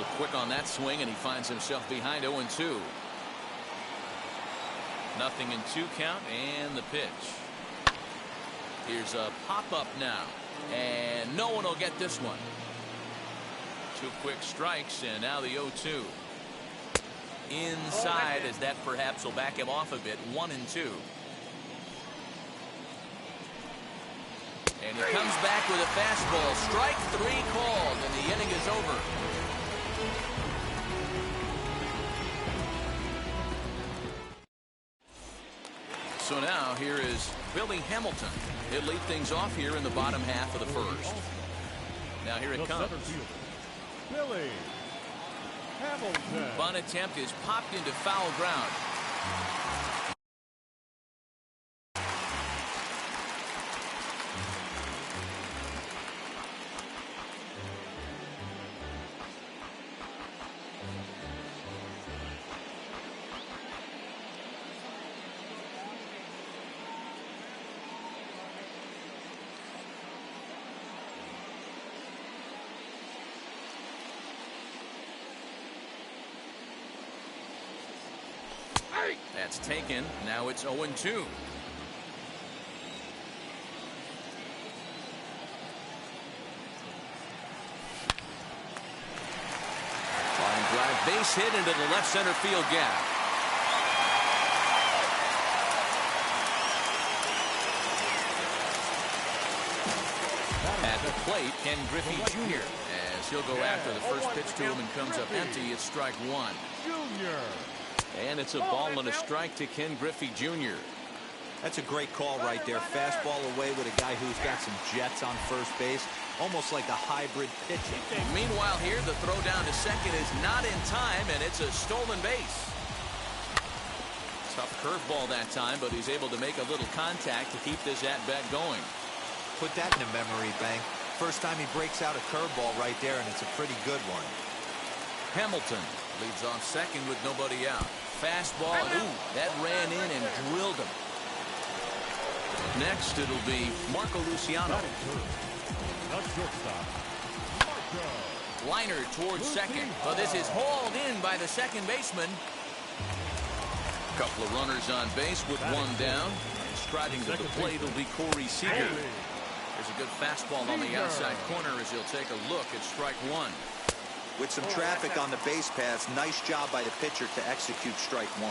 little quick on that swing, and he finds himself behind 0-2. Nothing in 2 count, and the pitch. Here's a pop-up now, and no one will get this one. 2 quick strikes, and now the 0-2. Inside, as that perhaps will back him off a bit. 1-2. And he comes back with a fastball. Strike 3 called, and the inning is over. So now here is Billy Hamilton. He'll lead things off here in the bottom half of the first. Now here it comes. Billy Hamilton. Bunt attempt is popped into foul ground. That's taken. Now it's 0-2. Line drive, base hit into the left center field gap. At the plate, Ken Griffey Jr. as he'll go after the first pitch to him and comes up empty. It's strike 1. Junior. And it's a ball and a strike to Ken Griffey Jr. That's a great call right there. Fastball away with a guy who's got some jets on first base. Almost like a hybrid pitching. Meanwhile here, the throw down to second is not in time, and it's a stolen base. Tough curveball that time, but he's able to make a little contact to keep this at-bat going. Put that in a memory bank. First time he breaks out a curveball right there, and it's a pretty good one. Hamilton leads off second with nobody out. Fastball, and ooh, that ran in and drilled him. Next, it'll be Marco Luciano. Liner towards second. But this is hauled in by the second baseman. Couple of runners on base with one down. And striding to the plate will be Corey Seager. There's a good fastball on the outside corner as he'll take a look at strike 1. With some traffic on the base paths, nice job by the pitcher to execute strike 1.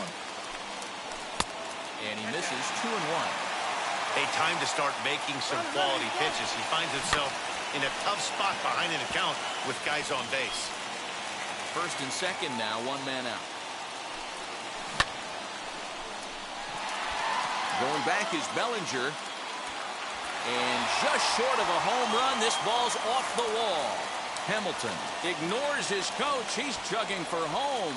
And he misses 2-1. A time to start making some quality pitches. He finds himself in a tough spot behind an account with guys on base. First and second now, 1 man out. Going back is Bellinger. And just short of a home run, this ball's off the wall. Hamilton ignores his coach. He's chugging for home.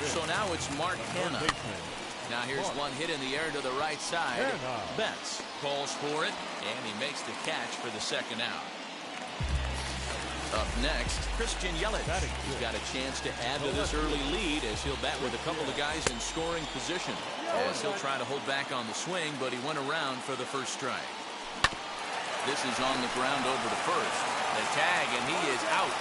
So now it's Mark Hanna. Now here's one hit in the air to the right side. Betts calls for it, and he makes the catch for the second out. Up next, Christian Yelich. He's got a chance to add to this early lead as he'll bat with a couple of guys in scoring position. As he'll try to hold back on the swing, but he went around for the first strike. This is on the ground over to first. The tag, and he is out.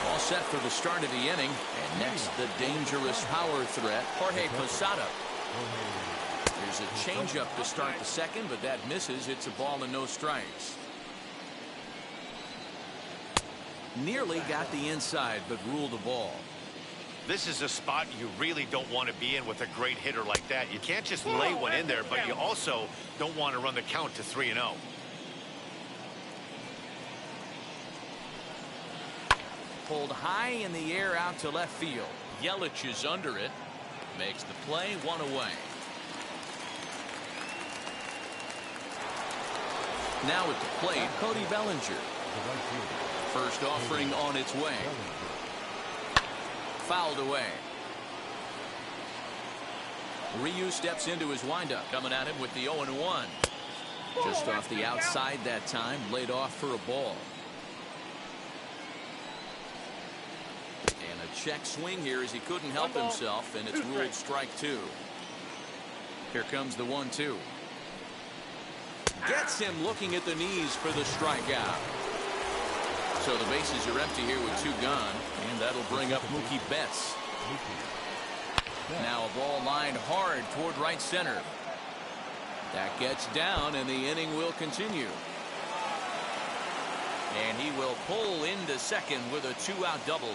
All set for the start of the inning. And next, the dangerous power threat, Jorge Posada. There's a changeup to start the second, but that misses. It's a ball and no strikes. Nearly got the inside, but ruled the ball. This is a spot you really don't want to be in with a great hitter like that. You can't just lay one in there, but you also don't want to run the count to 3-0. Pulled high in the air out to left field. Yelich is under it. Makes the play, 1 away. Now at the plate, Cody Bellinger. First offering on its way. Fouled away. Ryu steps into his windup, coming at him with the 0-1. Just off the outside that time, laid off for a ball. And a check swing here as he couldn't help himself, and it's ruled strike two. Here comes the 1-2. Gets him looking at the knees for the strikeout. So the bases are empty here with two gone, and that'll bring up Mookie Betts. Now a ball lined hard toward right center. That gets down, and the inning will continue. And he will pull into second with a two-out double.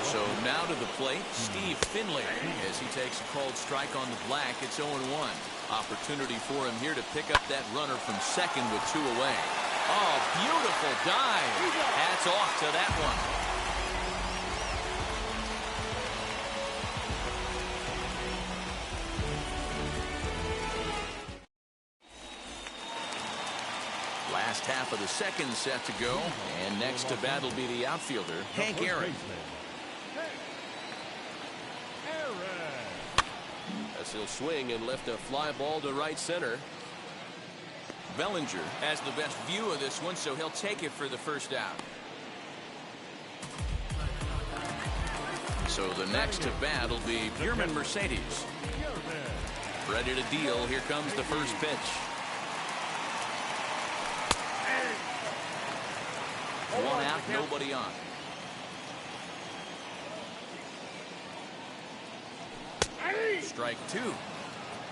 So now to the plate, Steve Finley, as he takes a called strike on the black. It's 0-1. Opportunity for him here to pick up that runner from second with two away. Oh, beautiful dive. Hats off to that one. Last half of the second set to go, and next to bat will be the outfielder, Hank Aaron. As he'll swing and lift a fly ball to right center. Bellinger has the best view of this one, so he'll take it for the first out. So the next to bat will be Yermin Mercedes. Ready to deal. Here comes the first pitch. One out, nobody on. Strike two.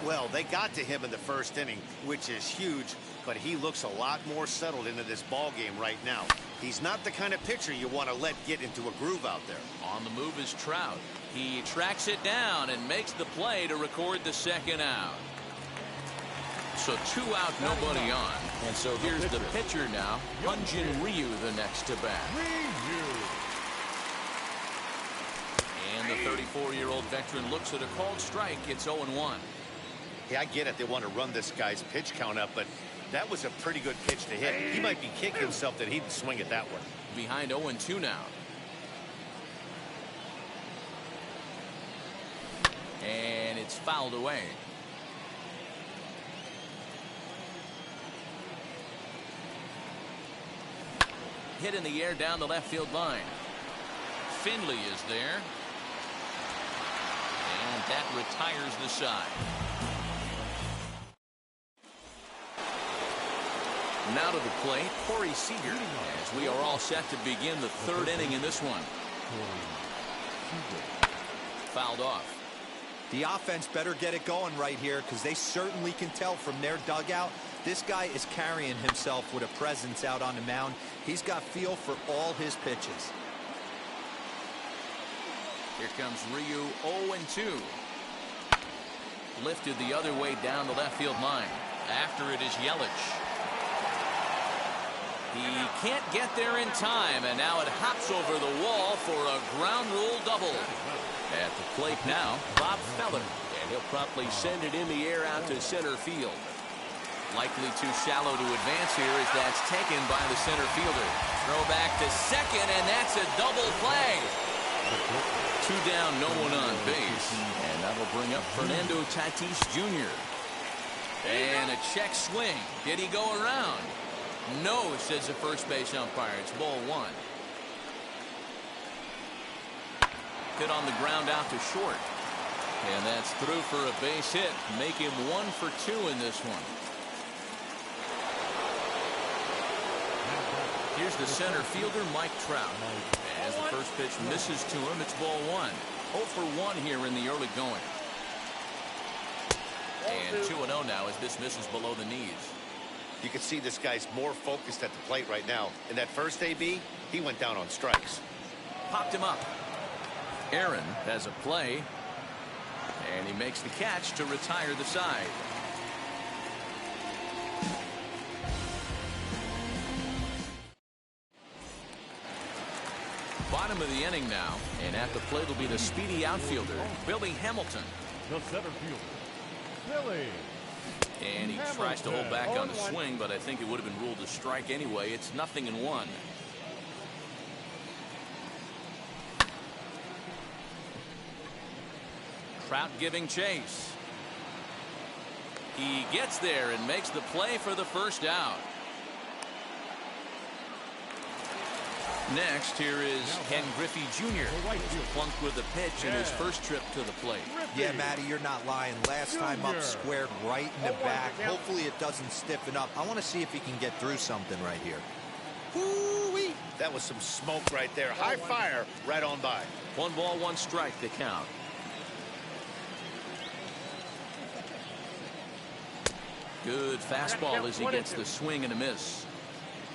Well, they got to him in the first inning, which is huge, but he looks a lot more settled into this ball game right now. He's not the kind of pitcher you want to let get into a groove out there. On the move is Trout. He tracks it down and makes the play to record the second out. So two out, nobody on. And so here's the pitcher now, Hyun-Jin Ryu, the next to bat. And the 34-year-old veteran looks at a called strike. It's 0-1. Yeah, I get it. They want to run this guy's pitch count up, but that was a pretty good pitch to hit. He might be kicking himself that he didn't swing it that way. Behind 0-2 now. And it's fouled away. Hit in the air down the left field line. Finley is there. And that retires the side. Now to the plate, Corey Seager, as we are all set to begin the third inning in this one. Fouled off. The offense better get it going right here, because they certainly can tell from their dugout this guy is carrying himself with a presence out on the mound. He's got feel for all his pitches. Here comes Ryu, 0-2. Lifted the other way down the left field line. After it is Yelich. He can't get there in time, and now it hops over the wall for a ground rule double. At the plate now, Bob Feller, and he'll promptly send it in the air out to center field. Likely too shallow to advance here as that's taken by the center fielder. Throw back to second, and that's a double play. Two down, no one on base, and that'll bring up Fernando Tatis Jr. And a check swing. Did he go around? No, says the first base umpire. It's ball one. Hit on the ground out to short. And that's through for a base hit. Make him 1 for 2 in this one. Here's the center fielder, Mike Trout. As the first pitch misses to him, it's ball one. 0 for 1 here in the early going. And 2-0 now as this misses below the knees. You can see this guy's more focused at the plate right now. In that first AB, he went down on strikes. Popped him up. Aaron has a play. And he makes the catch to retire the side. Bottom of the inning now. And at the plate will be the speedy outfielder, Billy Hamilton. The center fielder, Billy. And he tries to hold back on the swing, but I think it would have been ruled a strike anyway. It's 0-1. Trout giving chase. He gets there and makes the play for the first out. Next, here is Ken Griffey Jr. He's plunked with a pitch in his first trip to the plate. Yeah, Matty, you're not lying. Last time up, squared right in the back. Hopefully it doesn't stiffen up. I want to see if he can get through something right here. Woo-wee. That was some smoke right there. High fire right on by. 1 ball, 1 strike to count. Good fastball as he gets the swing and a miss.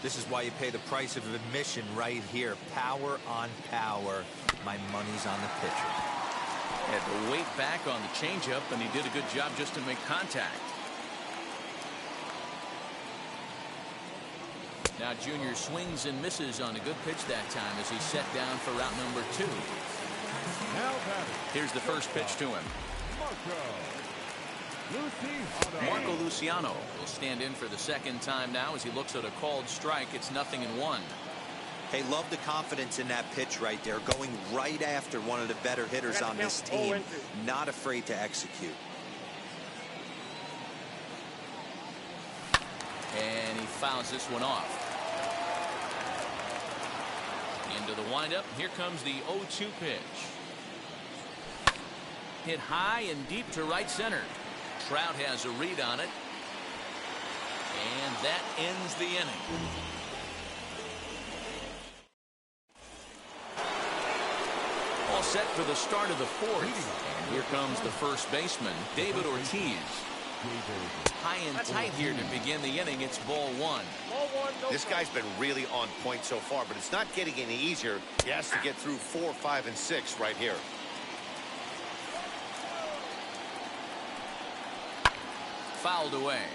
This is why you pay the price of admission right here. Power on power. My money's on the pitcher. Had to wait back on the changeup, and he did a good job just to make contact. Now Junior swings and misses on a good pitch that time as he's set down for route number 2. Here's the first pitch to him. Marco Luciano will stand in for the second time now as he looks at a called strike. It's 0-1. Hey, love the confidence in that pitch right there. Going right after one of the better hitters on this team. Not afraid to execute. And he fouls this one off. Into the windup. Here comes the 0-2 pitch. Hit high and deep to right center. Trout has a read on it. And that ends the inning. All set for the start of the 4th. And here comes the first baseman, David Ortiz. High and tight here to begin the inning. It's ball 1. This guy's been really on point so far, but it's not getting any easier. He has to get through 4, 5, and 6 right here. Fouled away.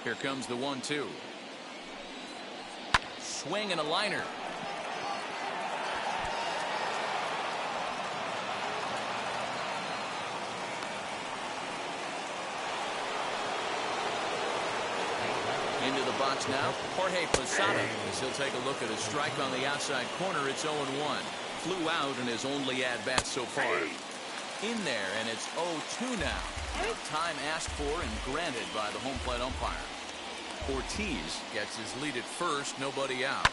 Here comes the 1-2. Swing and a liner. Into the box now, Jorge Posada, as he'll take a look at a strike on the outside corner. It's 0-1. Flew out in his only at-bat so far. In there, and it's 0-2 now. Time asked for and granted by the home plate umpire. Ortiz gets his lead at first, nobody out.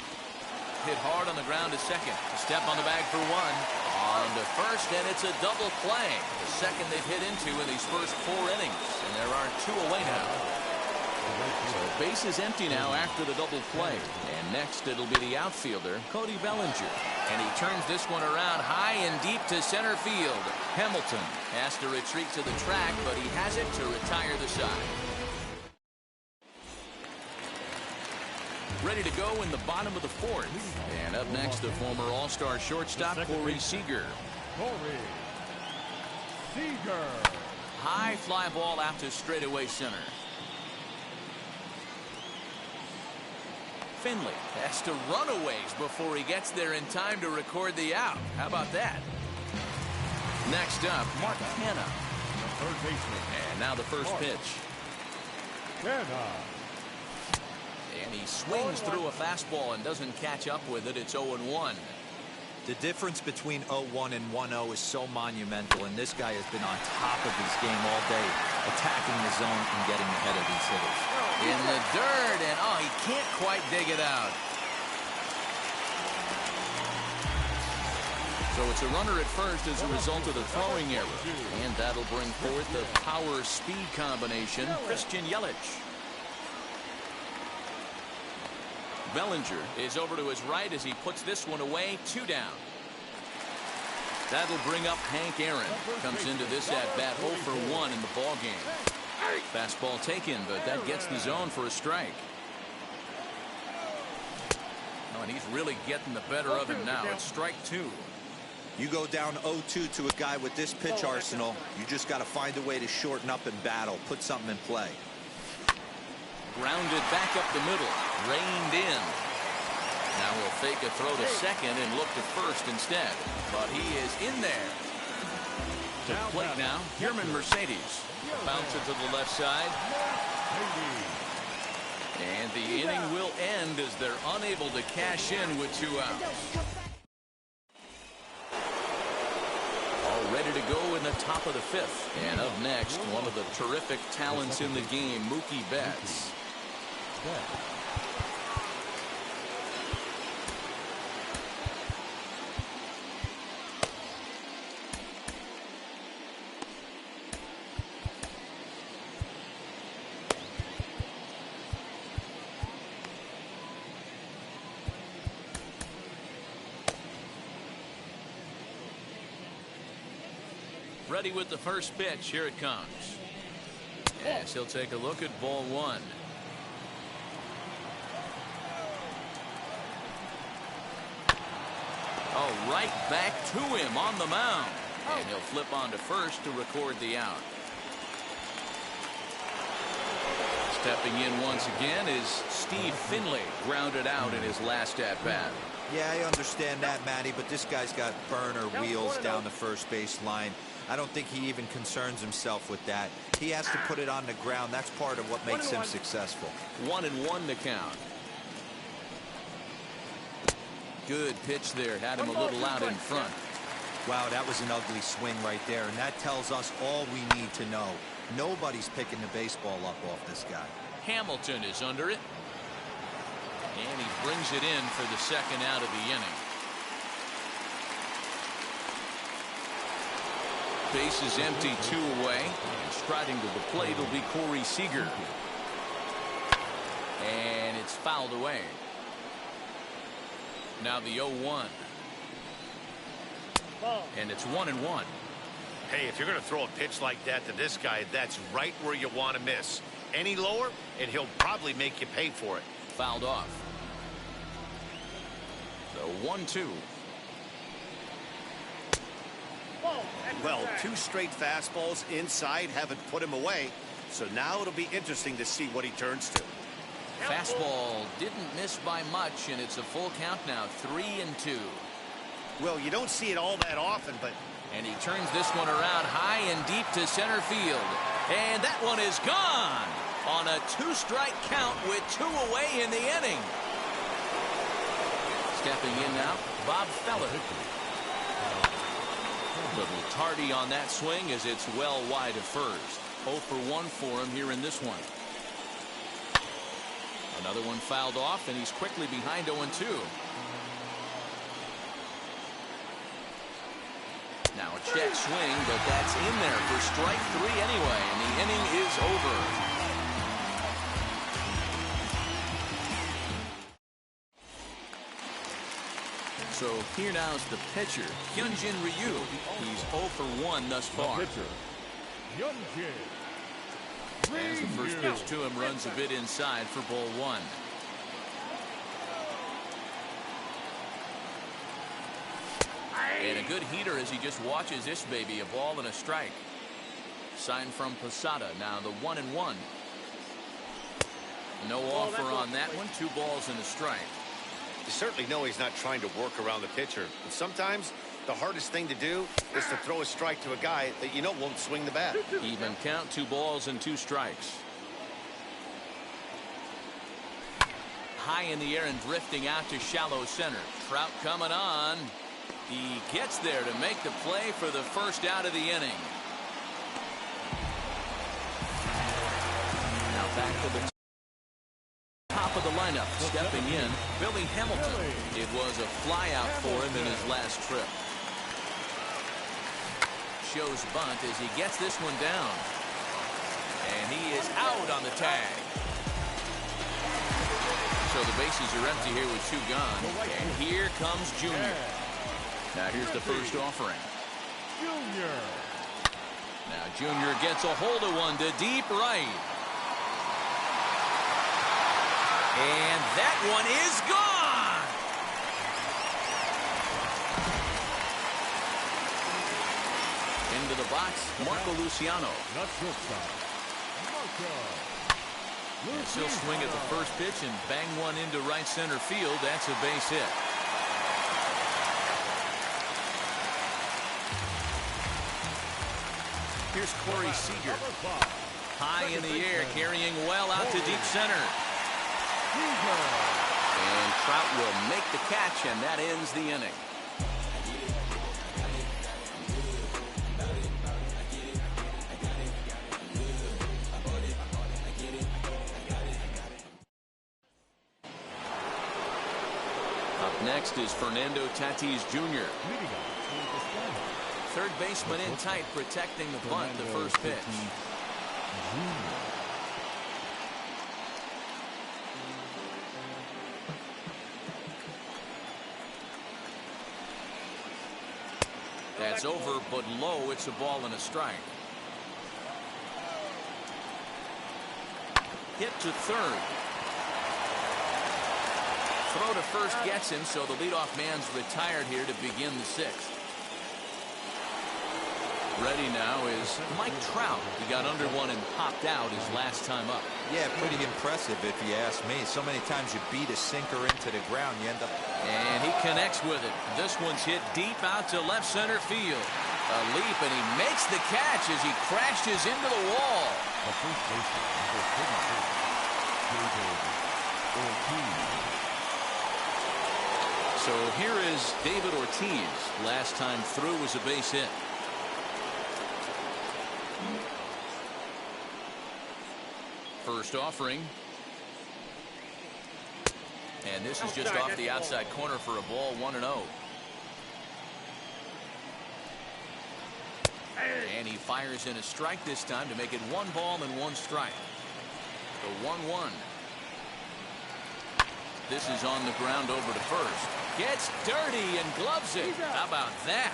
Hit hard on the ground to second. Step on the bag for 1. On to first, and it's a double play. The second they've hit into in these first 4 innings, and there are 2 away now. So base is empty now after the double play. And next it'll be the outfielder, Cody Bellinger. And he turns this one around high and deep to center field. Hamilton has to retreat to the track, but he has it to retire the side. Ready to go in the bottom of the 4th. And up next, the former All-Star shortstop, Corey Seager. High fly ball out to straightaway center. Finley has to run a ways before he gets there in time to record the out. How about that? Next up, Mark Canha. And now the first pitch. And he swings through a fastball and doesn't catch up with it. It's 0-1. The difference between 0-1 and 1-0 is so monumental, and this guy has been on top of his game all day, attacking the zone and getting ahead of these hitters. In the dirt, and he can't quite dig it out. So it's a runner at first as a result of the throwing error. And that'll bring forth the power-speed combination, Christian Yelich. Bellinger is over to his right as he puts this one away. 2 down. That'll bring up Hank Aaron. Comes into this at-bat 0 for 1 in the ballgame. Fastball taken, but that gets the zone for a strike. Oh, and he's really getting the better of him now. It's strike 2. You go down 0-2 to a guy with this pitch arsenal, you just got to find a way to shorten up and battle, put something in play. Grounded back up the middle, reined in. Now we'll fake a throw to second and look to first instead. But he is in there. To the plate now, Yermin Mercedes. Bounce it to the left side. And the inning will end as they're unable to cash in with 2 outs. All ready to go in the top of the 5th. And up next, one of the terrific talents in the game, Mookie Betts. Ready with the first pitch. Here it comes. Yes, he'll take a look at ball one. Oh, right back to him on the mound. And he'll flip on to first to record the out. Stepping in once again is Steve Finley, grounded out in his last at-bat. Yeah, I understand that, Matty, but this guy's got burner wheels down the first base line. I don't think he even concerns himself with that. He has to put it on the ground. That's part of what makes him successful. 1-1 to count. Good pitch there. Had him a little out in front. Wow, that was an ugly swing right there, and that tells us all we need to know. Nobody's picking the baseball up off this guy. Hamilton is under it. And he brings it in for the second out of the inning. Base is empty, 2 away. And striding to the plate will be Corey Seager. And it's fouled away. Now the 0-1. And it's 1-1. Hey, if you're going to throw a pitch like that to this guy, that's right where you want to miss. Any lower, and he'll probably make you pay for it. Fouled off. The 1-2. Well, 2 straight fastballs inside haven't put him away. So now it'll be interesting to see what he turns to. Fastball didn't miss by much, and it's a full count now, 3-2. Well, you don't see it all that often, but... And he turns this one around high and deep to center field. And that one is gone on a 2-strike count with 2 away in the inning. Stepping in now, Bob Feller. A little tardy on that swing as it's well wide of first. 0 for 1 for him here in this one. Another one fouled off, and he's quickly behind 0-2. Now a check swing, but that's in there for strike 3 anyway, and the inning is over. So here now is the pitcher, Hyunjin Ryu. He's 0 for 1 thus far. Pitcher, Hyunjin As the first pitch to him runs a bit inside for ball 1. And a good heater as he just watches this baby, a ball and a strike. Sign from Posada, now the 1-1. No offer on that one, 2 balls and a strike. You certainly know he's not trying to work around the pitcher. But sometimes the hardest thing to do is to throw a strike to a guy that you know won't swing the bat. Even count, 2 balls and 2 strikes. High in the air and drifting out to shallow center. Trout coming on. He gets there to make the play for the first out of the inning. Now back to the top of the lineup. Stepping in, Billy Hamilton. It was a fly out for him in his last trip. Shows bunt as he gets this one down. And he is out on the tag. So the bases are empty here with 2 gone. And here comes Junior. Now here's the first offering. Junior. Now Junior gets a hold of one to deep right. And that one is gone. Into the box, Marco Luciano. Not shortstop, Marco. He'll swing at the first pitch and bang one into right center field. That's a base hit. Here's Corey Seager. High in the air, carrying well out to deep center. And Trout will make the catch, and that ends the inning. Up next is Fernando Tatis Jr. Third baseman in tight, protecting the bunt, the first pitch. That's over, but low. It's a ball and a strike. Hit to third. Throw to first gets him, so the leadoff man's retired here to begin the sixth. Ready now is Mike Trout. He got under one and popped out his last time up. Yeah, pretty impressive if you ask me. So many times you beat a sinker into the ground, you end up... And he connects with it. This one's hit deep out to left center field. A leap, and he makes the catch as he crashes into the wall. The first baseman, number 32, David Ortiz. So here is David Ortiz. Last time through was a base hit. First offering. And this is just off the outside corner for a ball, 1-0. And he fires in a strike this time to make it 1 ball and 1 strike. The 1-1. This is on the ground over to first. Gets dirty and gloves it. How about that?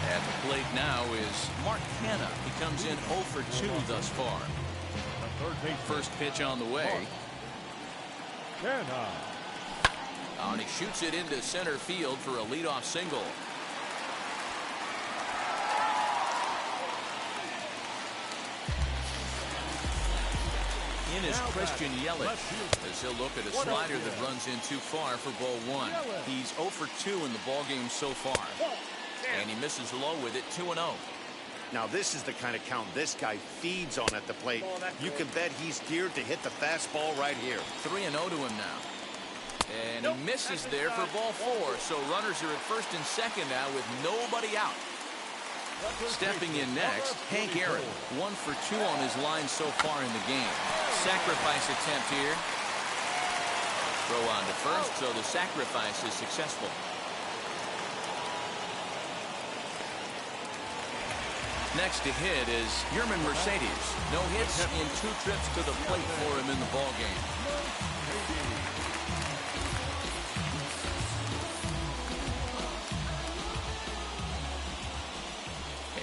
At the plate now is Mark Canha. He comes in 0 for 2 thus far. First pitch on the way. And he shoots it into center field for a leadoff single. In is Christian Yelich as he'll look at a slider that runs in too far for ball 1. He's 0 for 2 in the ball game so far. And he misses low with it, 2-0. Now this is the kind of count this guy feeds on at the plate. You can bet he's geared to hit the fastball right here. 3-0 to him now. And he misses there for ball 4. So runners are at first and second now with nobody out. Stepping in next, Hank Aaron. 1 for 2 on his line so far in the game. Sacrifice attempt here. Throw on to first, so the sacrifice is successful. Next to hit is Yermin Mercedes. No hits in 2 trips to the plate for him in the ball game.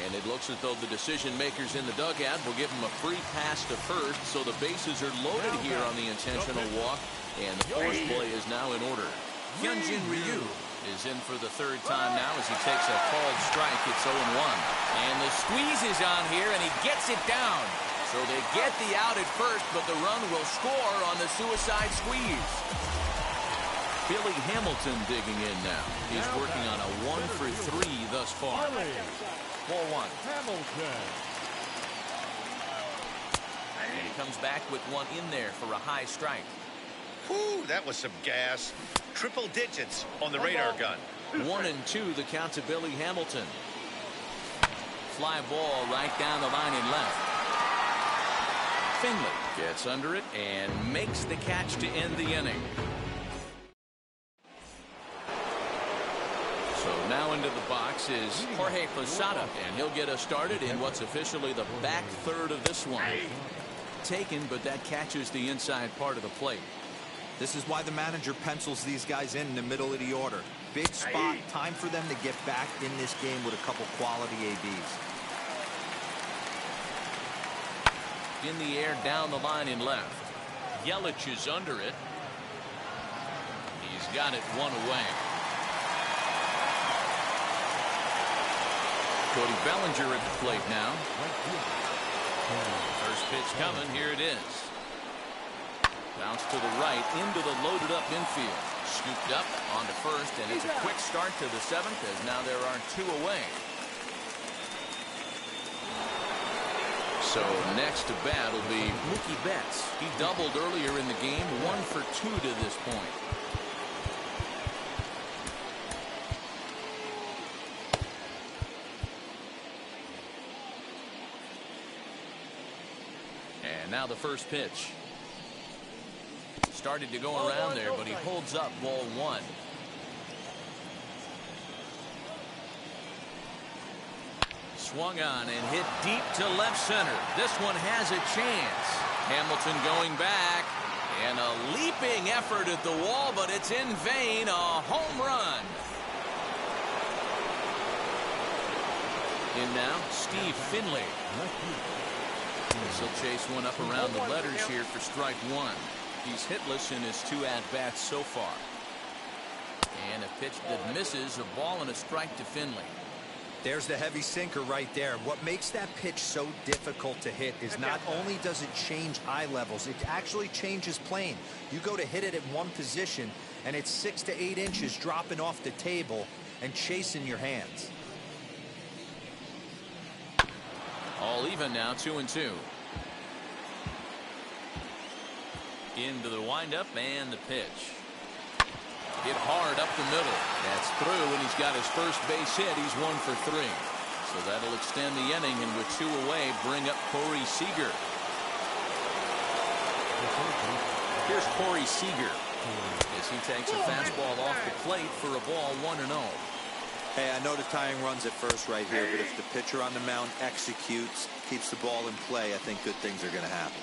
And it looks as though the decision makers in the dugout will give him a free pass to first, so the bases are loaded here on the intentional walk, and the force play is now in order. Hyunjin Ryu is in for the 3rd time now as he takes a called strike. It's 0-1. And the squeeze is on here, and he gets it down. So they get the out at first, but the run will score on the suicide squeeze. Billy Hamilton digging in now. He's working on a 1 for 3 thus far. Ball 1. Hamilton. And he comes back with one in there for a high strike. Whew, that was some gas. Triple digits on the radar gun. 1-2 the count to Billy Hamilton. Fly ball right down the line and left. Finley gets under it and makes the catch to end the inning. So now into the box is Jorge Posada, and he'll get us started in what's officially the back third of this one. Taken, but that catches the inside part of the plate. This is why the manager pencils these guys in the middle of the order. Big spot, time for them to get back in this game with a couple quality ABs. In the air, down the line and left. Yelich is under it. He's got it 1 away. Cody Bellinger at the plate now. First pitch coming. Here it is. Bounce to the right into the loaded up infield. Scooped up onto first, and it's a quick start to the 7th as now there are 2 away. So next to bat will be Mookie Betts. He doubled earlier in the game, 1 for 2 to this point. And now the first pitch. Started to go around there, but he holds up ball 1. swung on and hit deep to left center. This one has a chance. Hamilton going back. And a leaping effort at the wall, but it's in vain. A home run. In now, Steve Finley. He'll chase one up around the letters here for strike one. He's hitless in his 2 at-bats so far. And a pitch that misses, a ball and a strike to Finley. There's the heavy sinker right there. What makes that pitch so difficult to hit is not only does it change eye levels, it actually changes plane. You go to hit it at one position, and it's 6 to 8 inches dropping off the table and chasing your hands. All even now, 2-2. Into the windup and the pitch. Hit hard up the middle. That's through, and he's got his first base hit. He's 1 for 3. So that'll extend the inning, and with 2 away, bring up Corey Seager. Here's Corey Seager as he takes a fastball off the plate for a ball 1-0. Hey, I know the tying run's at first right here, but if the pitcher on the mound executes, keeps the ball in play, I think good things are going to happen.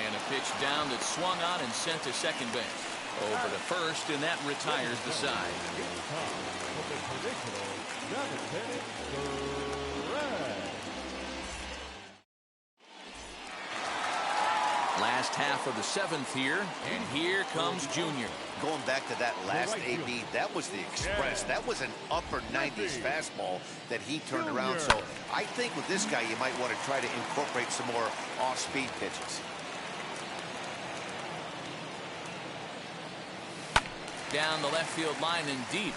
And a pitch down that's swung on and sent to second base. Over to first, and that retires the side. Last half of the 7th here, and here comes Junior. Going back to that last AB, that was the express. That was an upper 90s fastball that he turned around. So I think with this guy, you might want to try to incorporate some more off-speed pitches. Down the left field line and deep.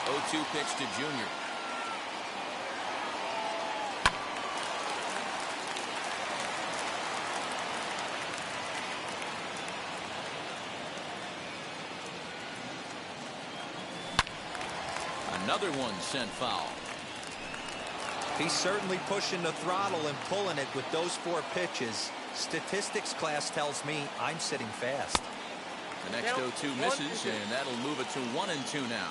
0-2 pitch to Junior. Another one sent foul. He's certainly pushing the throttle and pulling it with those 4 pitches. Statistics class tells me I'm sitting fast. The next 0-2 misses, and that'll move it to 1-2 now.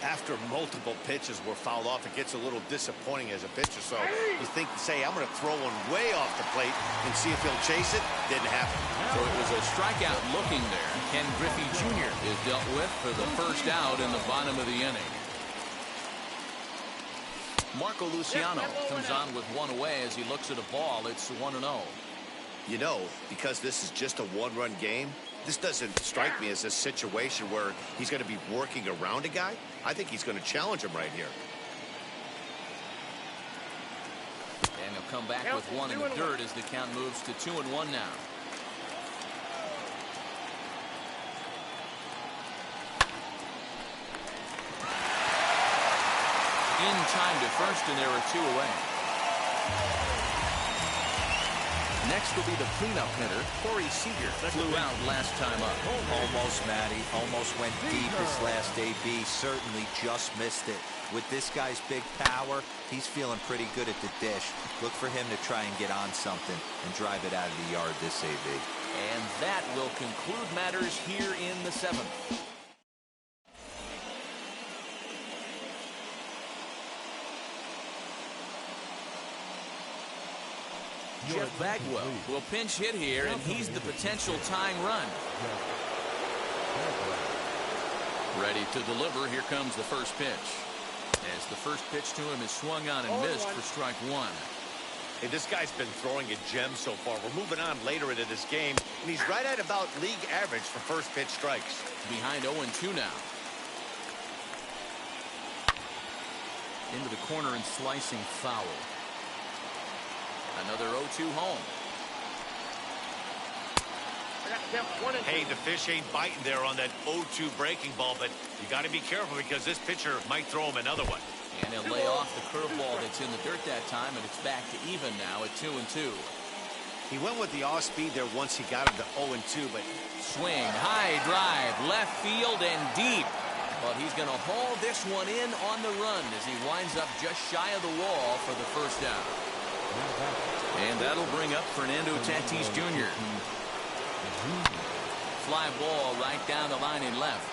After multiple pitches were fouled off, it gets a little disappointing as a pitcher. So you think, say, I'm going to throw one way off the plate and see if he'll chase it. Didn't happen. So it was a strikeout looking there. Ken Griffey Jr. is dealt with for the first out in the bottom of the inning. Marco Luciano comes on with 1 away as he looks at a ball. It's 1-0. You know, because this is just a 1-run game, this doesn't strike me as a situation where he's going to be working around a guy. I think he's going to challenge him right here. And he'll come back with 1 in the dirt as the count moves to 2-1 now. In time to first, and there are 2 away. Next will be the cleanup hitter, Corey Seager. Flew out last time up. Almost, Matty. Almost went deep his last AB. Certainly just missed it. With this guy's big power, he's feeling pretty good at the dish. Look for him to try and get on something and drive it out of the yard this AB. And that will conclude matters here in the 7th. Jeff Bagwell will pinch hit here, and he's the potential tying run. Ready to deliver. Here comes the first pitch. As the first pitch to him is swung on and missed for strike 1. Hey, this guy's been throwing a gem so far. We're moving on later into this game, and he's right at about league average for first pitch strikes. Behind 0-2 now. Into the corner and slicing foul. Another 0-2 home. Hey, the fish ain't biting there on that 0-2 breaking ball, but you got to be careful because this pitcher might throw him another one. And he'll lay off the curveball that's in the dirt that time, and it's back to even now at 2-2. He went with the off speed there once he got him to 0-2, but swing, high drive, left field and deep. But he's going to haul this one in on the run as he winds up just shy of the wall for the first down. And that'll bring up Fernando Tatis Jr. Fly ball right down the line in left.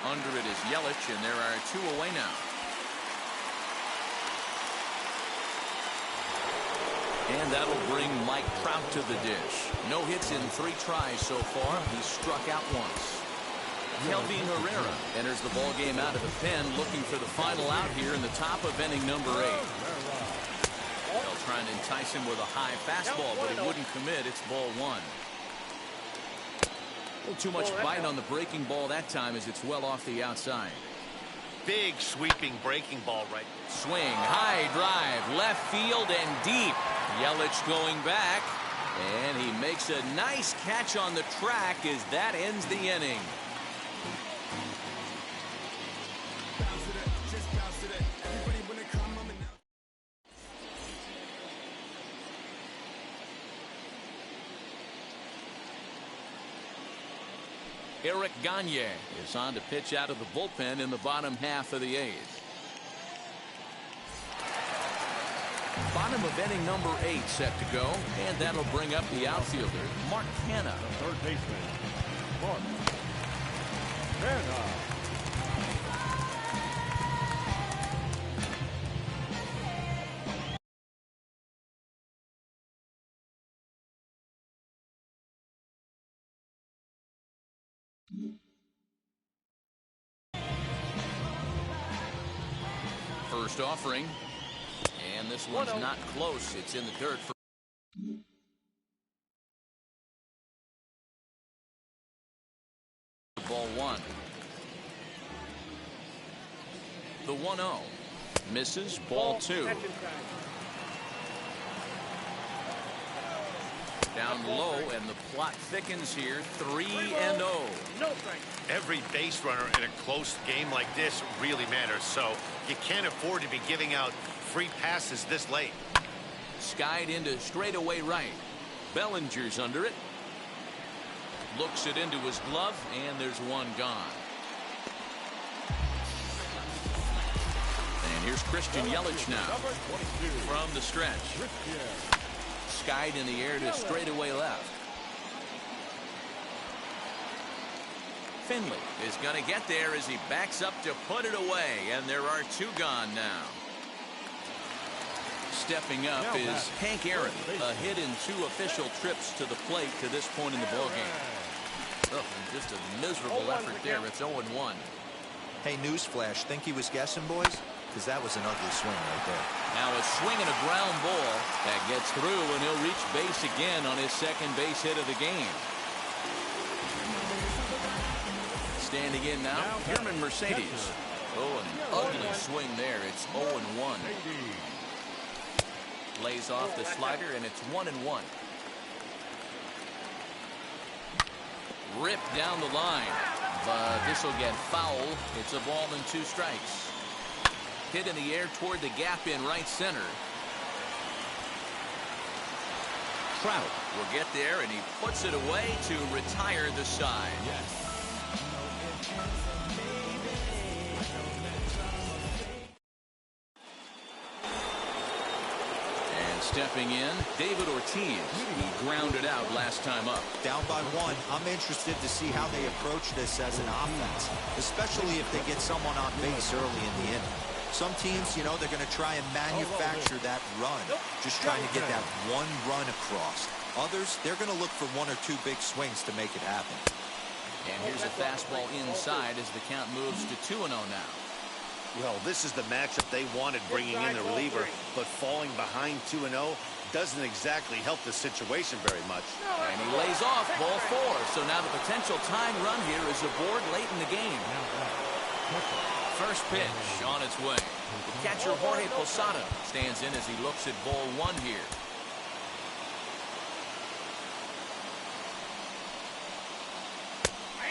Under it is Yelich, and there are 2 away now. And that'll bring Mike Trout to the dish. No hits in 3 tries so far. He struck out once. Kelvin Herrera enters the ball game out of the pen, looking for the final out here in the top of inning number 8. They'll try and entice him with a high fastball, but he wouldn't commit. It's ball 1. A little too much bite on the breaking ball that time as it's well off the outside. Big sweeping breaking ball right. Swing, high drive, left field and deep. Yelich going back, and he makes a nice catch on the track as that ends the inning. Eric Gagne is on to pitch out of the bullpen in the bottom half of the 8th. Bottom of inning number 8 set to go, and that'll bring up the outfielder, Mark Canha. Third baseman, Mark Canha. First offering, and this one's not close. It's in the dirt for ball 1. The 1-0 misses. Ball 2. Down low, and the plot thickens here. 3-0. Every base runner in a close game like this really matters, so you can't afford to be giving out free passes this late. Skied into straightaway right. Bellinger's under it. Looks it into his glove, and there's one gone. And here's Christian Yelich now from the stretch. Skied in the air to straightaway left. Finley is going to get there as he backs up to put it away, and there are 2 gone now. Stepping up is Hank Aaron, a hit in 2 official trips to the plate to this point in the ballgame. Oh, just a miserable effort there. It's 0-1. Hey, newsflash, think he was guessing, boys? Because that was an ugly swing right there. Now a swing and a ground ball that gets through, and he'll reach base again on his second base hit of the game. Standing in now, German Mercedes. Oh, an ugly swing there. It's 0-1. Lays off the slider, and it's 1-1. Ripped down the line, but this will get foul. It's a ball and 2 strikes. Hit in the air toward the gap in right center. Trout will get there, and he puts it away to retire the side. Yes. Stepping in, David Ortiz. He grounded out last time up. Down by 1. I'm interested to see how they approach this as an offense, especially if they get someone on base early in the inning. Some teams, you know, they're going to try and manufacture that run, just trying to get that 1 run across. Others, they're going to look for 1 or 2 big swings to make it happen. And here's a fastball inside as the count moves to 2-0 now. Well, this is the matchup they wanted, bringing in the reliever, but falling behind 2-0 doesn't exactly help the situation very much. And he lays off ball 4. So now the potential tying run here is aboard late in the game. First pitch on its way. The catcher Jorge Posada stands in as he looks at ball 1 here.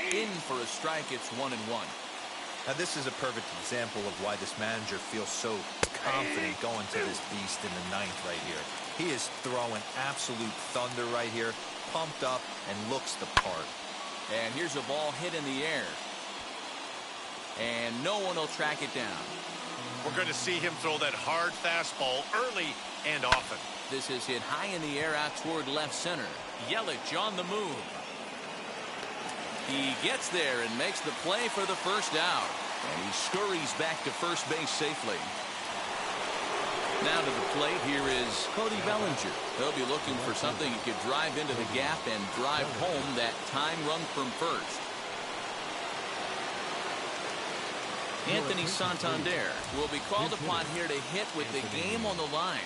In for a strike. It's 1-1. Now, this is a perfect example of why this manager feels so confident going to this beast in the 9th right here. He is throwing absolute thunder right here, pumped up, and looks the part. And here's a ball hit in the air. And no one will track it down. We're going to see him throw that hard fastball early and often. This is hit high in the air out toward left center. Yelich on the move. He gets there and makes the play for the first out. And he scurries back to first base safely. Now to the plate, here is Cody Bellinger. He'll be looking for something he could drive into the gap and drive home that time run from first. Anthony Santander will be called upon here to hit with the game on the line.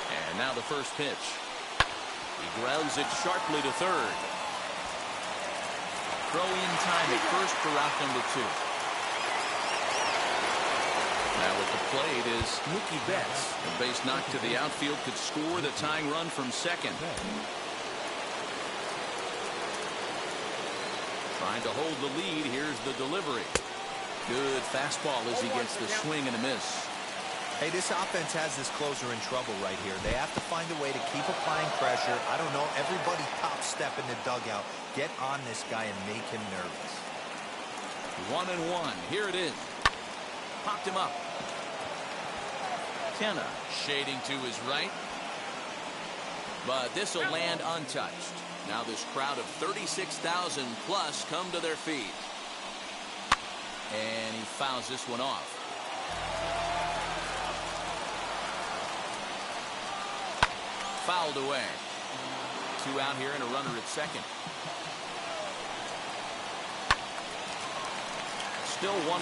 And now the first pitch. He grounds it sharply to third. Throw in time at first for out number 2. Now at the plate is Mookie Betts. A base knock to the outfield could score the tying run from second. Trying to hold the lead. Here's the delivery. Good fastball as he gets the swing and a miss. Hey, this offense has this closer in trouble right here. They have to find a way to keep applying pressure. I don't know, everybody top step in the dugout. Get on this guy and make him nervous. 1-1. Here it is. Popped him up. Kenna shading to his right. But this will land untouched. Now this crowd of 36,000 plus come to their feet. And he fouls this one off. Fouled away. 2 out here and a runner at second. Still 1-2.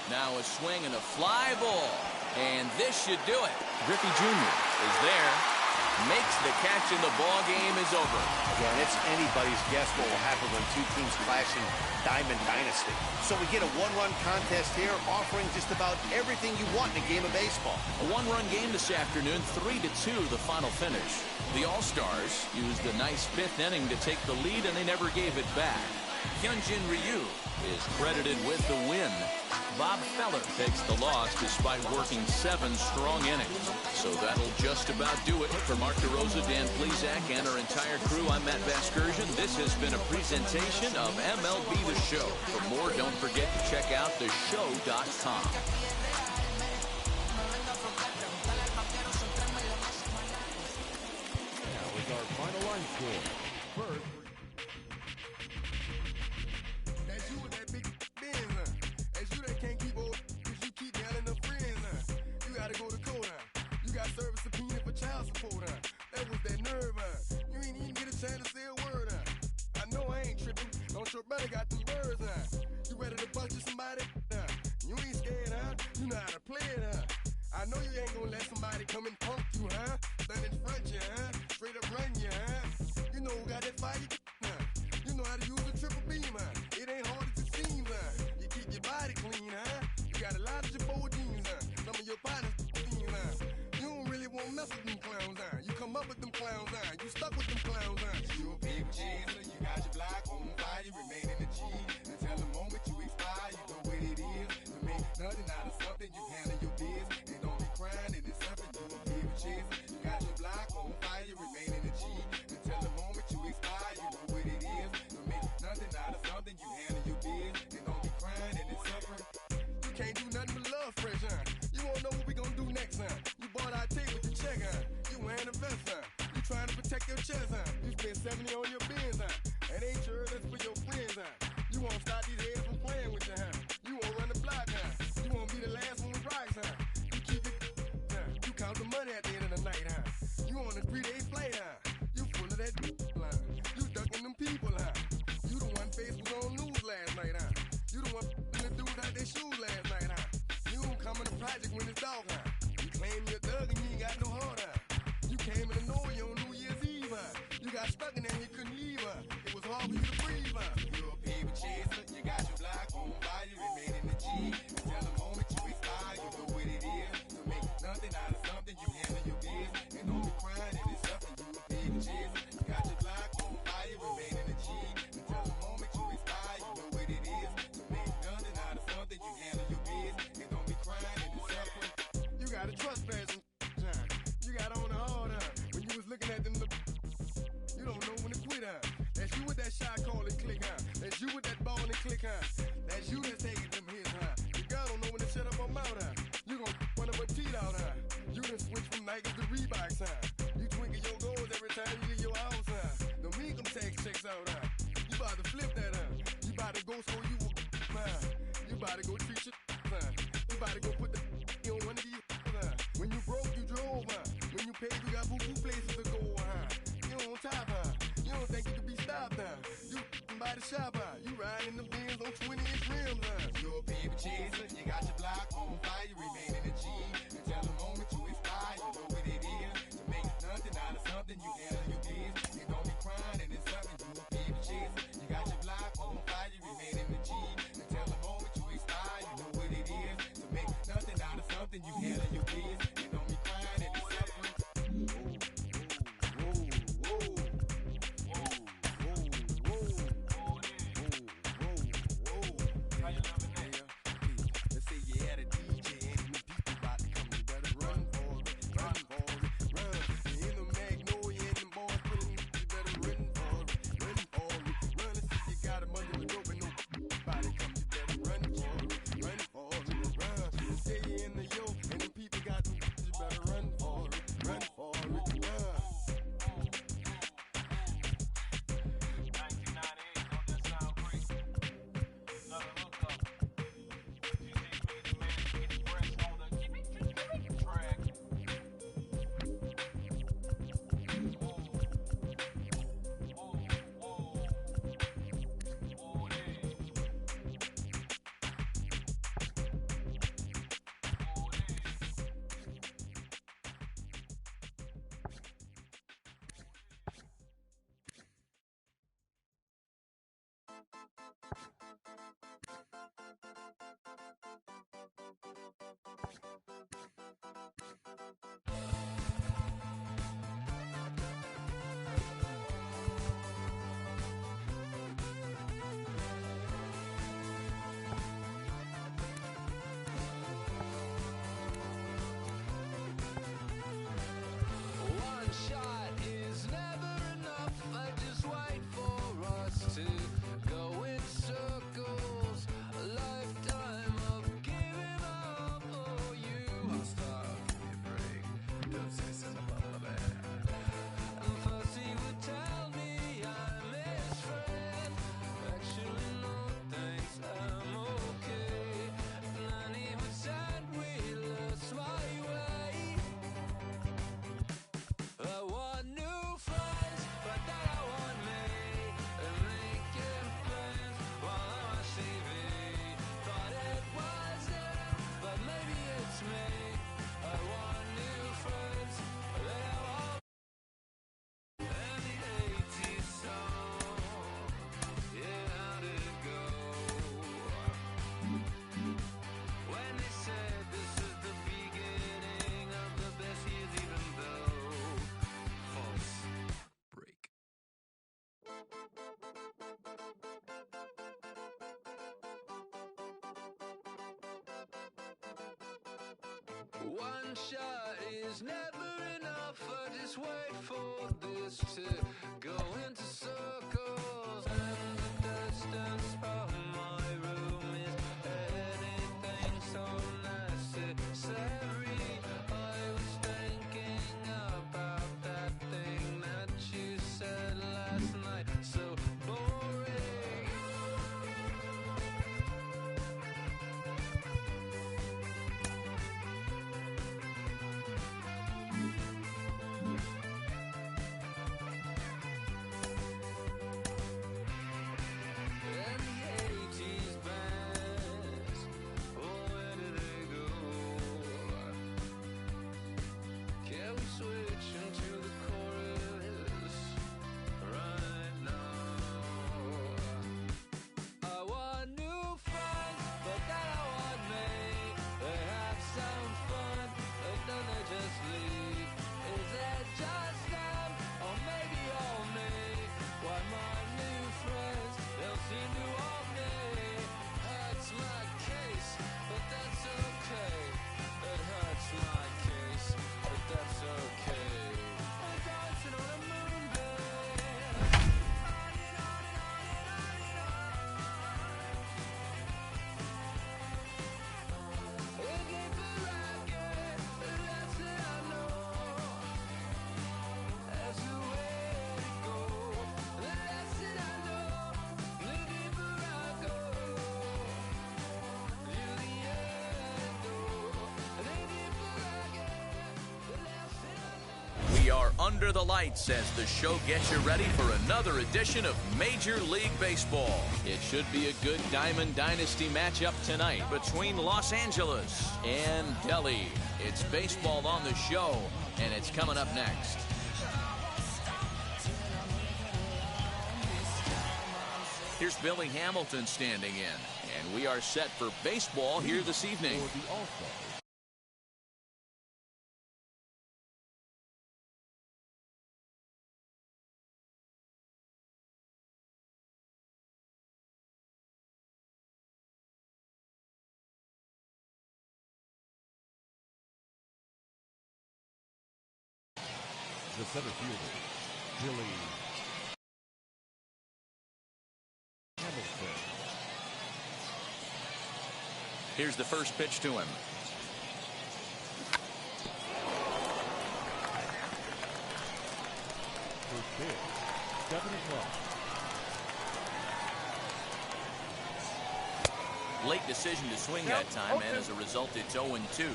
Now a swing and a fly ball. And this should do it. Griffey Jr. is there. Makes the catch and the ball game is over. Again, it's anybody's guess what will happen when two teams clash in Diamond Dynasty. So we get a one-run contest here, offering just about everything you want in a game of baseball. A one-run game this afternoon, 3-2 the final finish. The All-Stars used a nice 5th inning to take the lead, and they never gave it back. Hyunjin Ryu is credited with the win. Bob Feller takes the loss despite working 7 strong innings. So that'll just about do it. For Mark DeRosa, Dan Plesac, and our entire crew, I'm Matt Vasgersian. This has been a presentation of MLB The Show. For more, don't forget to check out theshow.com. Now is our final line score. First, service subpoena for child support, That was that nerve, You ain't even get a chance to say a word, I know I ain't tripping. Don't your brother got them birds, You ready to bust you somebody, You ain't scared, You know how to play it, I know you ain't gonna let somebody come and punk you, Stand in front you, Straight up run you, You know who got that fire, You know how to use a triple beam, It ain't hard as it seems, You keep your body clean, You got a lot of your bold jeans, Some of your partners, won't mess with them clowns, You come up with them clowns, You stuck with them clowns, You a big chaser, you got your block on fire, you remain in the G. Until the moment you expire, you know what it is. To make nothing out of something, you handle your biz. And don't be crying, it is something, you a big chaser. You got your block on fire, you remain in the G. Until the moment you expire, you know what it is. To make nothing out of something, you handle your biz. And don't be crying, it is suffering. You can't do nothing but love fresh, You won't know what we gonna do next, You bought our tape with the check, You wearing a vest, You trying to protect your chest, You spent 70 on your bins, That ain't sure that's for your friends, You won't stop these heads from playing with you, You won't run the block, You won't be the last one with rocks, You keep it, You count the money at the end of the night, You on a 3-day flight, You full of that line. You ducking them people, You the one face was on news last night, You the one the dudes out their shoes last night, You don't come in the project when it's dark, You claim you're a thug and you ain't got no heart, You came in the Norway on New Year's Eve, You got stuck in there and you couldn't leave, It was hard for you to breathe, You a paper chaser, you got your block on fire, you remain in the G. Until the moment you expire, you know what it is. To make nothing out of something, you handle your biz. And don't be crying, it is something, you a paper chaser. You got your block on fire, you remain in the G. Until the moment you expire, you know what it is. To make nothing out of something, you handle your biz. And don't be crying, it is something. You got a trespass, you got on the hard, when you was looking at them, you don't know when to quit, That's you with that shot call and click, That's you with that ball and click, That's you that's taking them hits, The girl like it's the Reeboks, huh? You twinkle your goals every time you leave your house, huh? Don't make them tax checks out, huh? You about to flip that, huh? You about to go so you will, huh? You about to go treat your, huh? You about to go put the on one of these, huh? When you broke, you drove, huh? When you paid, you got boo-boo places to go, huh? You on top, huh? You don't think you can be stopped, huh? You by the shop, huh? You riding in the Benz on 20-inch rims, huh? You're a paper chaser, you got your block on fire, you remain in the G. You tell the moment you expire, you know what it is. To make nothing out of something, you handle your biz. You don't be crying and it's something, you a paper chaser. You got your block on fire, you remain in the G. You tell the moment you expire, you know what it is. To make nothing out of something, you handle your biz. You don't be crying and it's suffering. One shot is never enough. I just wait for this to go into circles. And the distance from my room is anything so necessary. I was thinking about that thing that you said last night. So boring. are under the lights as the show gets you ready for another edition of Major League Baseball. It should be a good Diamond Dynasty matchup tonight between Los Angeles and Delhi. It's baseball on the show, and it's coming up next. Here's Billy Hamilton standing in, and we are set for baseball here this evening. The center fielder, Billy Hamilton. Here's the first pitch to him. First pitch, 7 o'clock. Late decision to swing that time, and as a result, it's 0-2.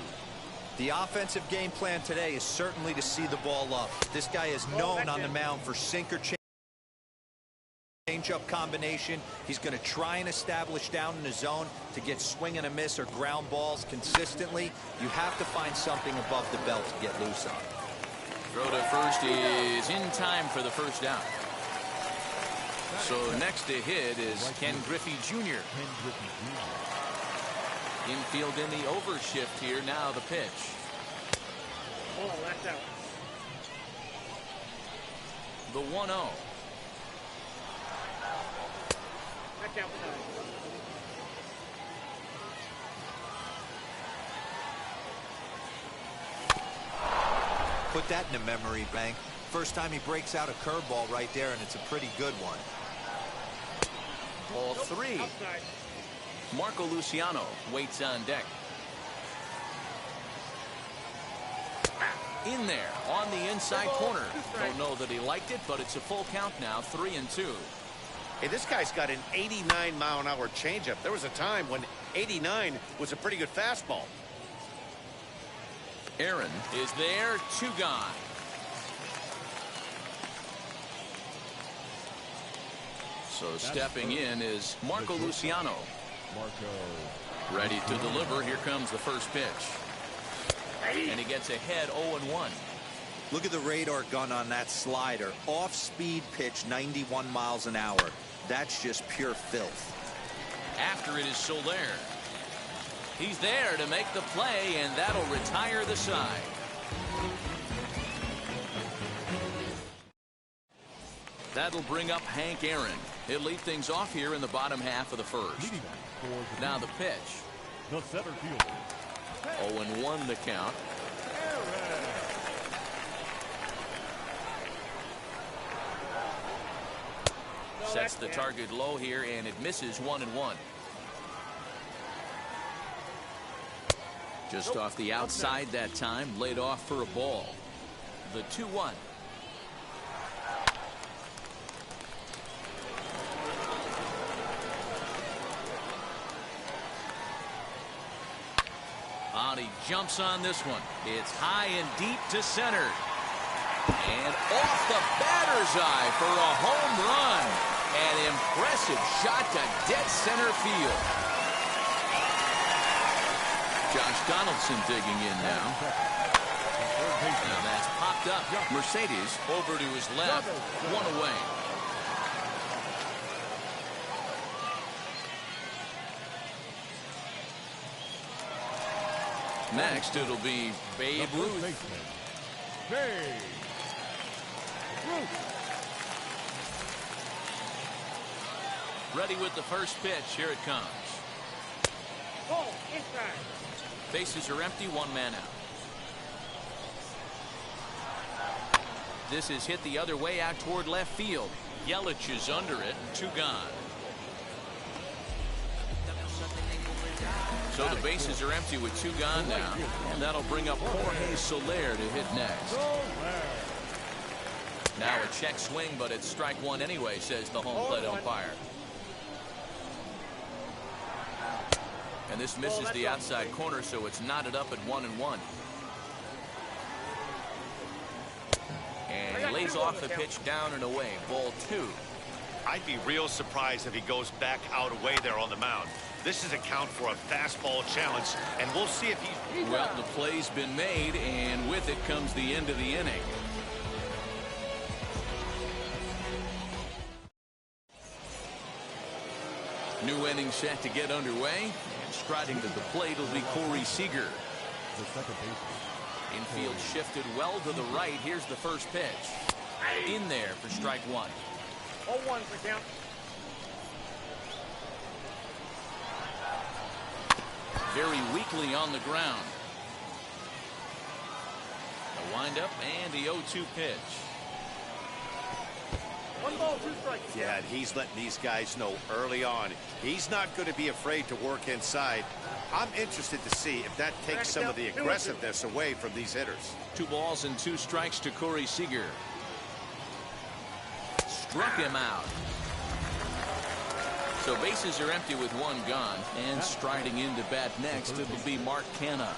The offensive game plan today is certainly to see the ball up. This guy is known on the mound for sinker change-up combination. He's going to try and establish down in the zone to get swing and a miss or ground balls consistently. You have to find something above the belt to get loose on. Throw to first is in time for the first down. So next to hit is Ken Griffey Jr. Infield in the overshift here. Now the pitch. Oh, that's out. The 1-0. Back outside. Put that in the memory bank. First time he breaks out a curveball right there, and it's a pretty good one. Ball 3. Outside. Marco Luciano waits on deck. In there on the inside corner. Don't know that he liked it, but it's a full count now, 3-2. Hey, this guy's got an 89-mile-an-hour changeup. There was a time when 89 was a pretty good fastball. Aaron is there, 2 gone. So stepping in is Marco Luciano. Marco. Ready to deliver. Here comes the first pitch. And he gets ahead 0-1. Look at the radar gun on that slider. Off-speed pitch, 91 miles an hour. That's just pure filth. After it is Soler. He's there to make the play, and that'll retire the side. That'll bring up Hank Aaron. He'll lead things off here in the bottom half of the first. Now the pitch. The center fielder. 0-1 the count. Sets the target low here, and it misses 1-1. Just off the outside that time, laid off for a ball. The 2-1. He jumps on this one. It's high and deep to center. And off the batter's eye for a home run. An impressive shot to dead center field. Josh Donaldson digging in now. Now that's popped up. Mercedes over to his left. 1 away. Next, it'll be Babe Ruth. Babe Ruth. Ready with the first pitch. Here it comes. Oh, inside. Bases are empty. 1 man out. This is hit the other way out toward left field. Yelich is under it. 2 gone. So the bases are empty with 2 gone now. And that'll bring up Jorge Soler to hit next. Now a check swing, but it's strike 1 anyway, says the home plate umpire. And this misses the outside corner, so it's knotted up at 1-1. lays off the pitch down and away. Ball 2. I'd be real surprised if he goes back out away there on the mound. This is a count for a fastball challenge, and we'll see if he's... Well, the play's been made, and with it comes the end of the inning. New inning set to get underway, and striding to the plate will be Corey Seager. The second baseman. Infield shifted well to the right. Here's the first pitch. In there for strike 1. 0-1 for count. Very weakly on the ground. The windup and the 0-2 pitch. 1 ball, 2 strikes. Yeah, and he's letting these guys know early on he's not going to be afraid to work inside. I'm interested to see if that takes some of the aggressiveness away from these hitters. 2 balls and 2 strikes to Corey Seager. Struck him out. So bases are empty with 1 gone, and striding into bat next, it'll be Mark Canha.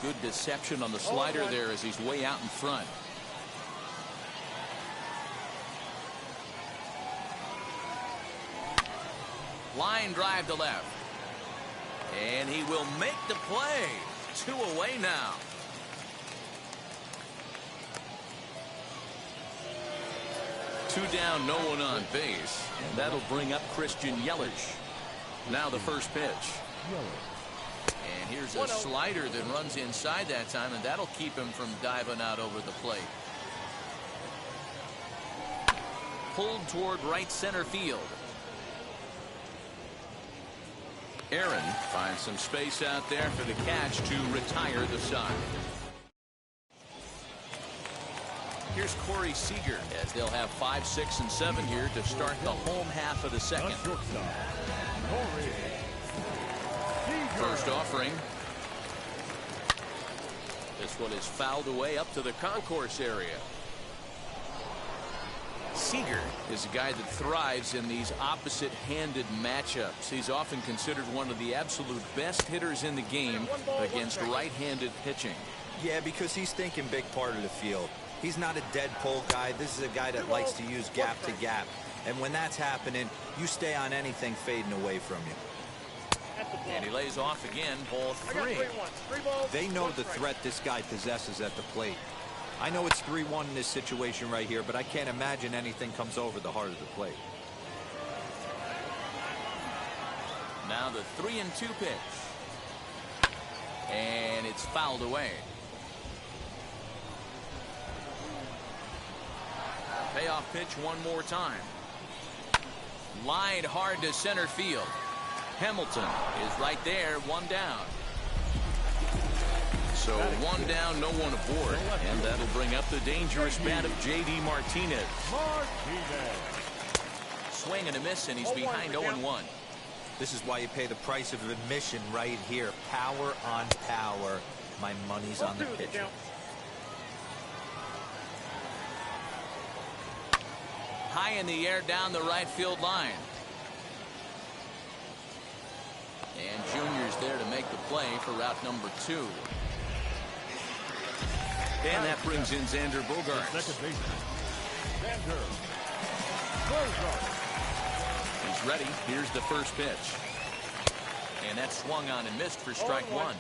Good deception on the slider there as he's way out in front. Line drive to left. And he will make the play. 2 away now. Two down, no one on base. And that'll bring up Christian Yelich. Now the first pitch. And here's a slider that runs inside that time, and that'll keep him from diving out over the plate. Pulled toward right center field. Aaron finds some space out there for the catch to retire the side. Here's Corey Seager as they'll have 5, 6, and 7 here to start the home half of the second. First offering. This one is fouled away up to the concourse area. Seager is a guy that thrives in these opposite-handed matchups. He's often considered one of the absolute best hitters in the game against right-handed pitching. Yeah, because he's thinking big part of the field. He's not a dead pull guy. This is a guy that likes to use gap to gap. And when that's happening, you stay on anything fading away from you. And he lays off again, ball 3. They know the threat this guy possesses at the plate. I know it's 3-1 in this situation right here, but I can't imagine anything comes over the heart of the plate. Now the 3-2 pitch. And it's fouled away. Payoff pitch one more time. Lined hard to center field. Hamilton is right there, 1 down. So 1 down, no one aboard. And that'll bring up the dangerous bat of J.D. Martinez. Swing and a miss, and he's behind 0-1. This is why you pay the price of admission right here. Power on power. My money's on the pitcher. High in the air down the right field line. And Junior's there to make the play for route number 2. And that brings in Xander Bogaerts. Second baseman, Xander Bogaerts. He's ready. Here's the first pitch. And that swung on and missed for strike 1.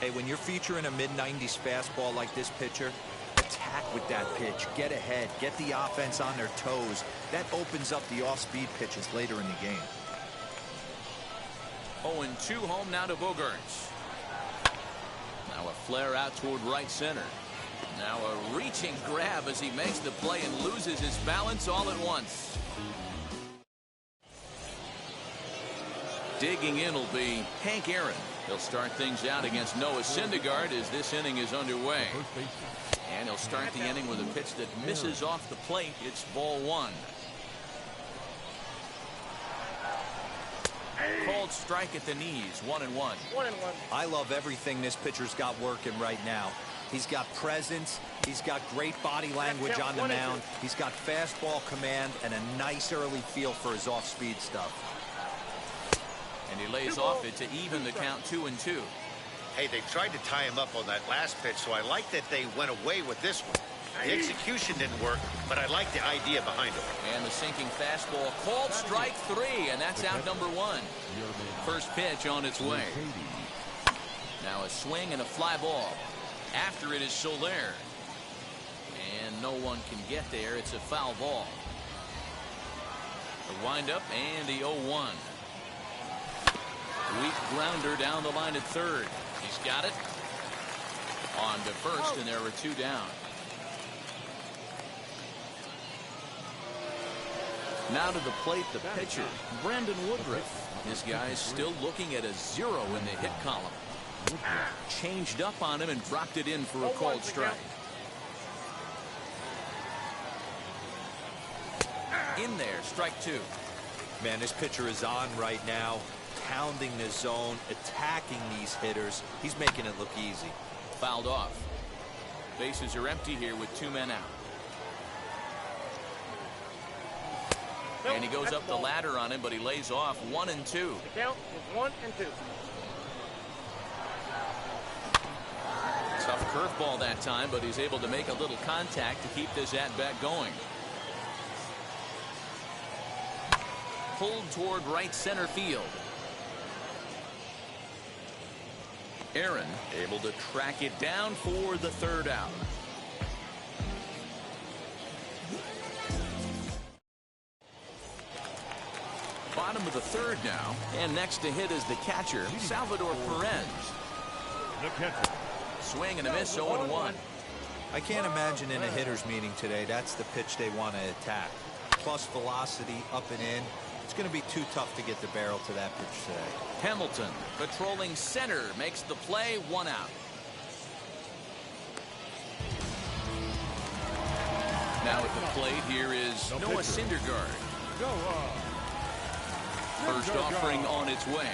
Hey, when you're featuring a mid-90s fastball like this pitcher, attack with that pitch. Get ahead. Get the offense on their toes. That opens up the off-speed pitches later in the game. 0-2 home now to Bogaerts. Now a flare out toward right center. Now a reaching grab as he makes the play and loses his balance all at once. Digging in will be Hank Aaron. He'll start things out against Noah Syndergaard as this inning is underway. And he'll start the inning with a pitch that misses off the plate. It's ball 1. Called strike at the knees, 1-1. I love everything this pitcher's got working right now. He's got presence. He's got great body language on the mound. He's got fastball command and a nice early feel for his off-speed stuff. And he lays off it to even the count 2-2. Hey, they tried to tie him up on that last pitch, so I like that they went away with this one. The execution didn't work, but I like the idea behind it. And the sinking fastball called strike 3, and that's out number 1. First pitch on its way. Now a swing and a fly ball. After it is Soler. And no one can get there. It's a foul ball. The windup and the 0-1. Weak grounder down the line at third. He's got it. On to first, and there are 2 down. Now to the plate, the pitcher, Brandon Woodruff. This guy is still looking at a 0 in the hit column. Changed up on him and dropped it in for a called strike. In there, strike 2. Man, this pitcher is on right now, pounding the zone, attacking these hitters. He's making it look easy. Fouled off. Bases are empty here with 2 men out. And he goes up the ladder on him, but he lays off 1 and 2. The count is 1 and 2. Tough curveball that time, but he's able to make a little contact to keep this at-bat going. Pulled toward right center field. Aaron able to track it down for the 3rd out. Bottom of the 3rd now, and next to hit is the catcher, Salvador Perez. The catcher. Swing and a miss, 0-1. I can't imagine in a hitter's meeting today that's the pitch they want to attack. Plus velocity up and in. It's going to be too tough to get the barrel to that pitch today. Hamilton patrolling center makes the play, 1 out. Now at the plate here is Noah Syndergaard. First offering on its way.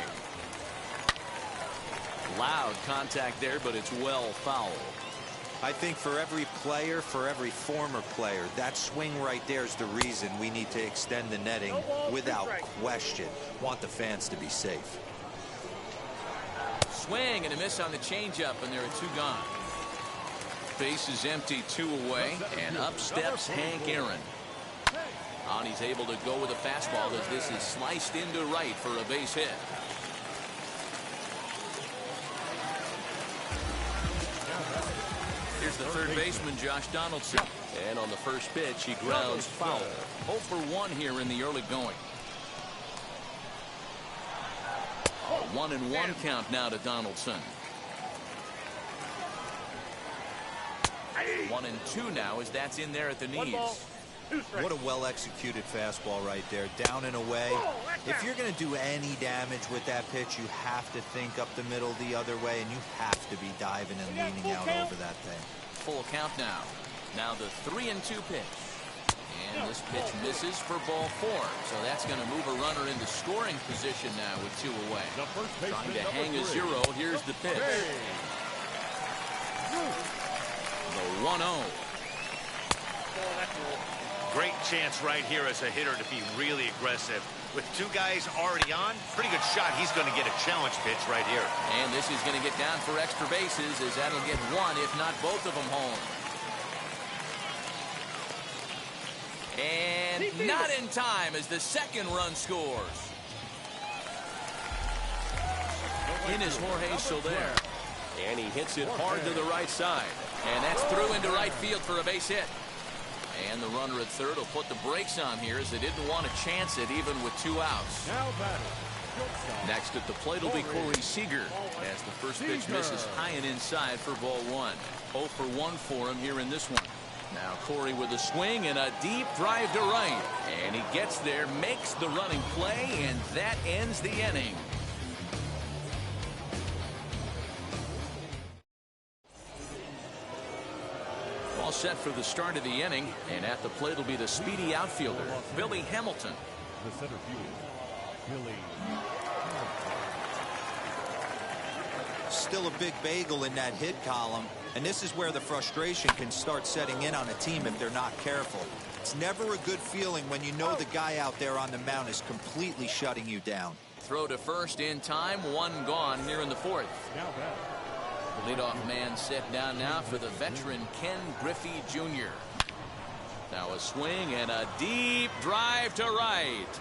Loud contact there, but it's well fouled. I think for every player, for every former player, that swing right there is the reason we need to extend the netting without question. Want the fans to be safe. Swing and a miss on the changeup, and there are 2 gone. Base is empty, 2 away, and up steps Hank Aaron. And he's able to go with a fastball as this is sliced into right for a base hit. Here's the third baseman, Josh Donaldson. And on the first pitch, he grounds foul. 0 for 1 here in the early going. A 1-1 count now to Donaldson. 1-2 now as that's in there at the knees. What a well-executed fastball right there. Down and away. If you're going to do any damage with that pitch, you have to think up the middle the other way, and you have to be diving and leaning out over that thing. Full count now. Now the 3-2 pitch. And this pitch misses for ball 4. So that's going to move a runner into scoring position now with 2 away. Trying to hang a 0. Here's the pitch. The 1-0. Great chance right here as a hitter to be really aggressive. With 2 guys already on, pretty good shot. He's going to get a challenge pitch right here. And this is going to get down for extra bases as that'll get 1, if not both of them, home. And not in time as the 2nd run scores. In is Jorge Soler. And he hits it hard to the right side. And that's through into right field for a base hit. And the runner at third will put the brakes on here as they didn't want to chance it even with 2 outs. Next at the plate will be Corey Seager as the first pitch misses high and inside for ball 1. 0 for 1 for him here in this one. Now Corey with a swing and a deep drive to right. And he gets there, makes the running play, and that ends the inning. All set for the start of the inning, and at the plate will be the speedy outfielder, Billy Hamilton. The center fielder, Billy. Still a big bagel in that hit column, and this is where the frustration can start setting in on a team if they're not careful. It's never a good feeling when you know the guy out there on the mound is completely shutting you down. Throw to first in time, 1 gone here in the 4th. Now back, Leadoff man set down now for the veteran Ken Griffey Jr. Now a swing and a deep drive to right.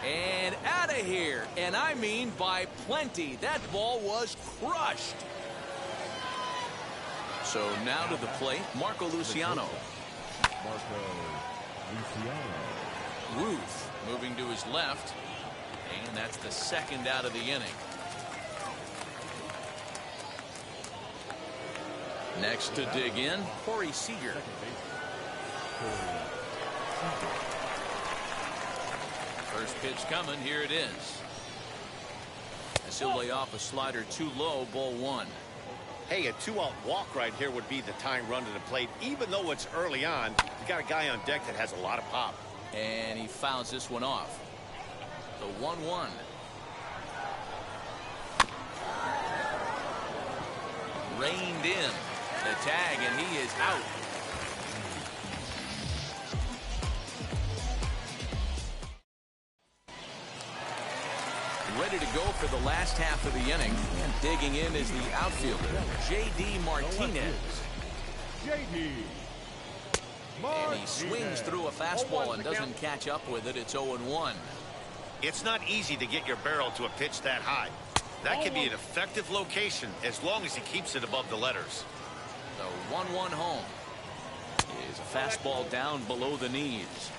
And out of here. And I mean by plenty. That ball was crushed. So now to the plate, Marco Luciano. Ruth moving to his left. And that's the second out of the inning. Next to dig in, Corey Seager. First pitch coming. Here it is. As he'll lay off a slider too low, ball one. Hey, a 2-out walk right here would be the tying run to the plate. Even though it's early on, you got a guy on deck that has a lot of pop. And he fouls this one off. The 1-1. Reined in. The tag, and he is out. Ready to go for the last half of the inning. And digging in is the outfielder, J.D. Martinez. J.D. And he swings through a fastball and doesn't catch up with it. It's 0-1. It's not easy to get your barrel to a pitch that high. That can be an effective location as long as he keeps it above the letters. The 1-1 home is a fastball down below the knees.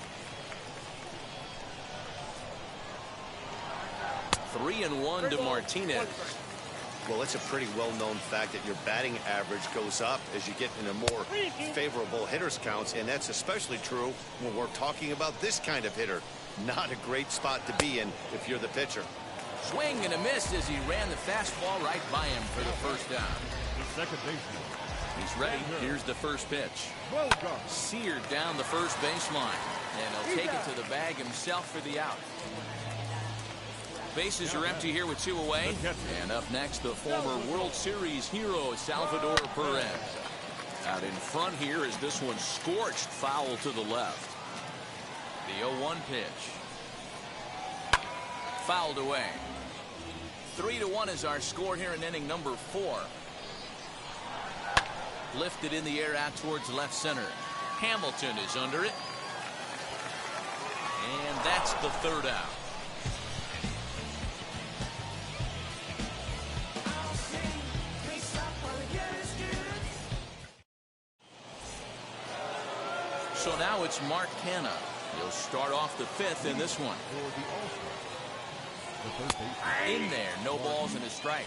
3-1 to Martinez. Well, it's a pretty well-known fact that your batting average goes up as you get into more favorable hitters counts, and that's especially true when we're talking about this kind of hitter. Not a great spot to be in if you're the pitcher. Swing and a miss as he ran the fastball right by him for the first down. The second baseman. He's ready. Here's the first pitch. Well done. Seared down the first baseline, and he'll take it to the bag himself for the out. Bases are empty here with 2 away. And up next, the former World Series hero, Salvador Perez. Out in front here is this one scorched foul to the left. The 0-1 pitch. Fouled away. 3-1 is our score here in inning number 4. Lifted in the air out towards left center. Hamilton is under it. And that's the third out. So now it's Mark Canha. He'll start off the 5th in this one. In there, no balls and a strike.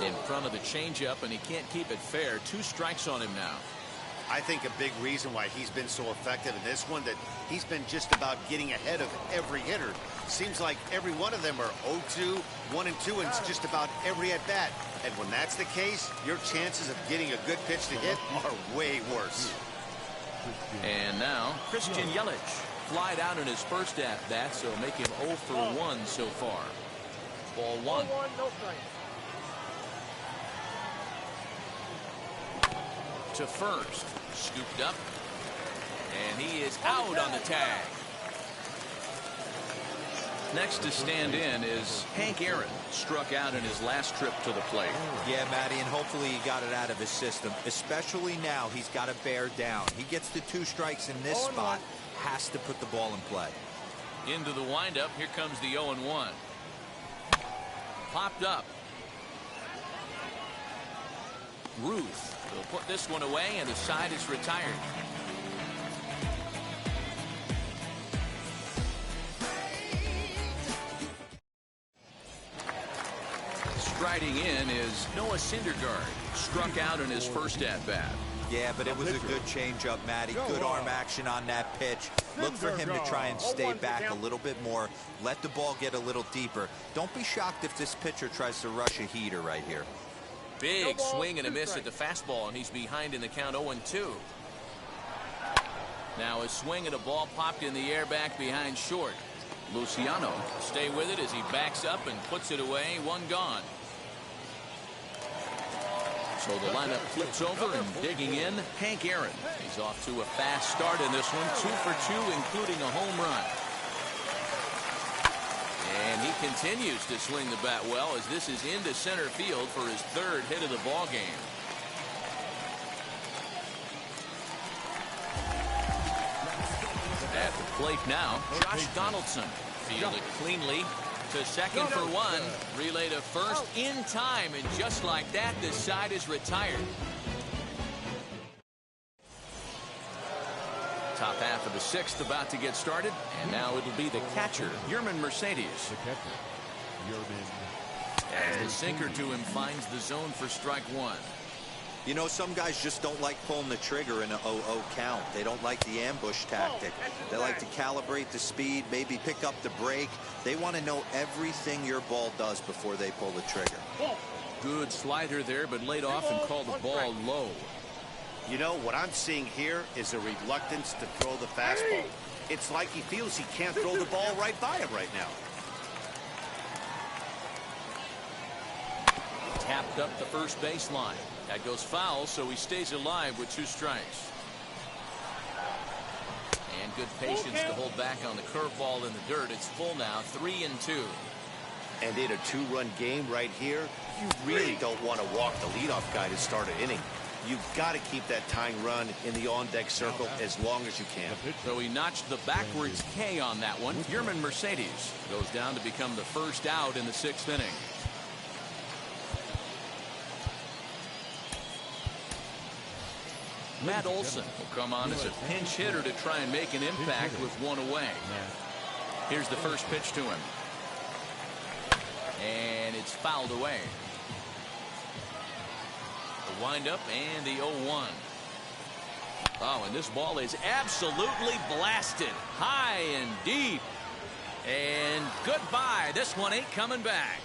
In front of the changeup, and he can't keep it fair. 2 strikes on him now. I think a big reason why he's been so effective in this one, that he's been just about getting ahead of every hitter. Seems like every one of them are 0-2, 1-2, and it's just about every at-bat. And when that's the case, your chances of getting a good pitch to hit are way worse. And now, Christian Yelich flied out in his first at-bat, so make him 0 for 1 so far. Ball 1. No strike. To first, scooped up, and he is out on the tag. Next to stand in is Hank Aaron, struck out in his last trip to the plate. Yeah, Matty, and hopefully he got it out of his system, especially now. He's got to bear down. He gets the 2 strikes in this spot, has to put the ball in play. Into the windup, here comes the 0-1. Popped up. Ruth will put this one away, and the side is retired. Striding in is Noah Syndergaard, struck out in his first at-bat. Yeah, but it was a good changeup, Matty. Good arm action on that pitch. Look for him to try and stay back a little bit more. Let the ball get a little deeper. Don't be shocked if this pitcher tries to rush a heater right here. Big swing and a miss at the fastball, and he's behind in the count 0-2. Now a swing at a ball popped in the air back behind short. Luciano stay with it as he backs up and puts it away. 1 gone. So the lineup flips over, and digging in, Hank Aaron. He's off to a fast start in this one. 2 for 2, including a home run. And he continues to swing the bat well as this is into center field for his third hit of the ball game. At the plate now, Josh Donaldson fielded cleanly to second for one. Relay to first in time, and just like that, this side is retired. Top half of the sixth about to get started, and now it'll be the catcher, Yermin Mercedes. The catcher, Yermin. As the sinker to him finds the zone for strike one. You know, some guys just don't like pulling the trigger in a 0-0 count. They don't like the ambush tactic. They like to calibrate the speed, maybe pick up the break. They want to know everything your ball does before they pull the trigger. Good slider there, but laid off and called the ball low. You know, what I'm seeing here is a reluctance to throw the fastball. It's like he feels he can't throw the ball right by him right now. Tapped up the first baseline. That goes foul, so he stays alive with 2 strikes. And good patience to hold back on the curveball in the dirt. It's full now, 3-2. And in a 2-run game right here, you really don't want to walk the leadoff guy to start an inning. You've got to keep that tying run in the on-deck circle as long as you can. So he notched the backwards K on that one. Yermin Mercedes goes down to become the first out in the 6th inning. Matt Olson will come on as a pinch hitter to try and make an impact with 1 away. Here's the first pitch to him. And it's fouled away. The windup and the 0-1. Oh, and this ball is absolutely blasted. High and deep. And goodbye. This one ain't coming back.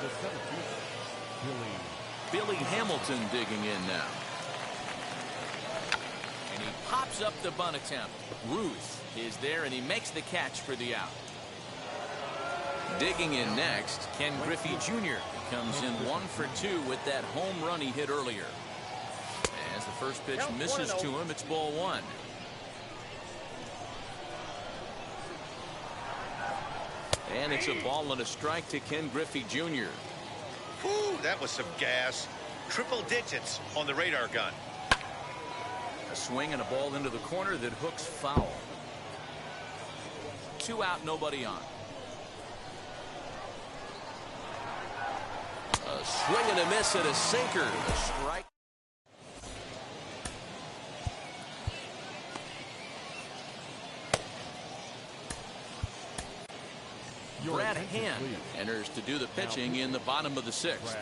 The 17th, Billy Hamilton digging in now. And he pops up the bunt attempt. Ruth is there, and he makes the catch for the out. Digging in next, Ken Griffey Jr. comes in 1 for 2 with that home run he hit earlier. As the first pitch misses to him, it's ball 1. And it's a ball and a strike to Ken Griffey Jr. Whew, that was some gas. Triple digits on the radar gun. A swing and a ball into the corner that hooks foul. 2 out, nobody on. A swing and a miss and a sinker. A strike. Brad Hand enters to do the pitching in the bottom of the 6th.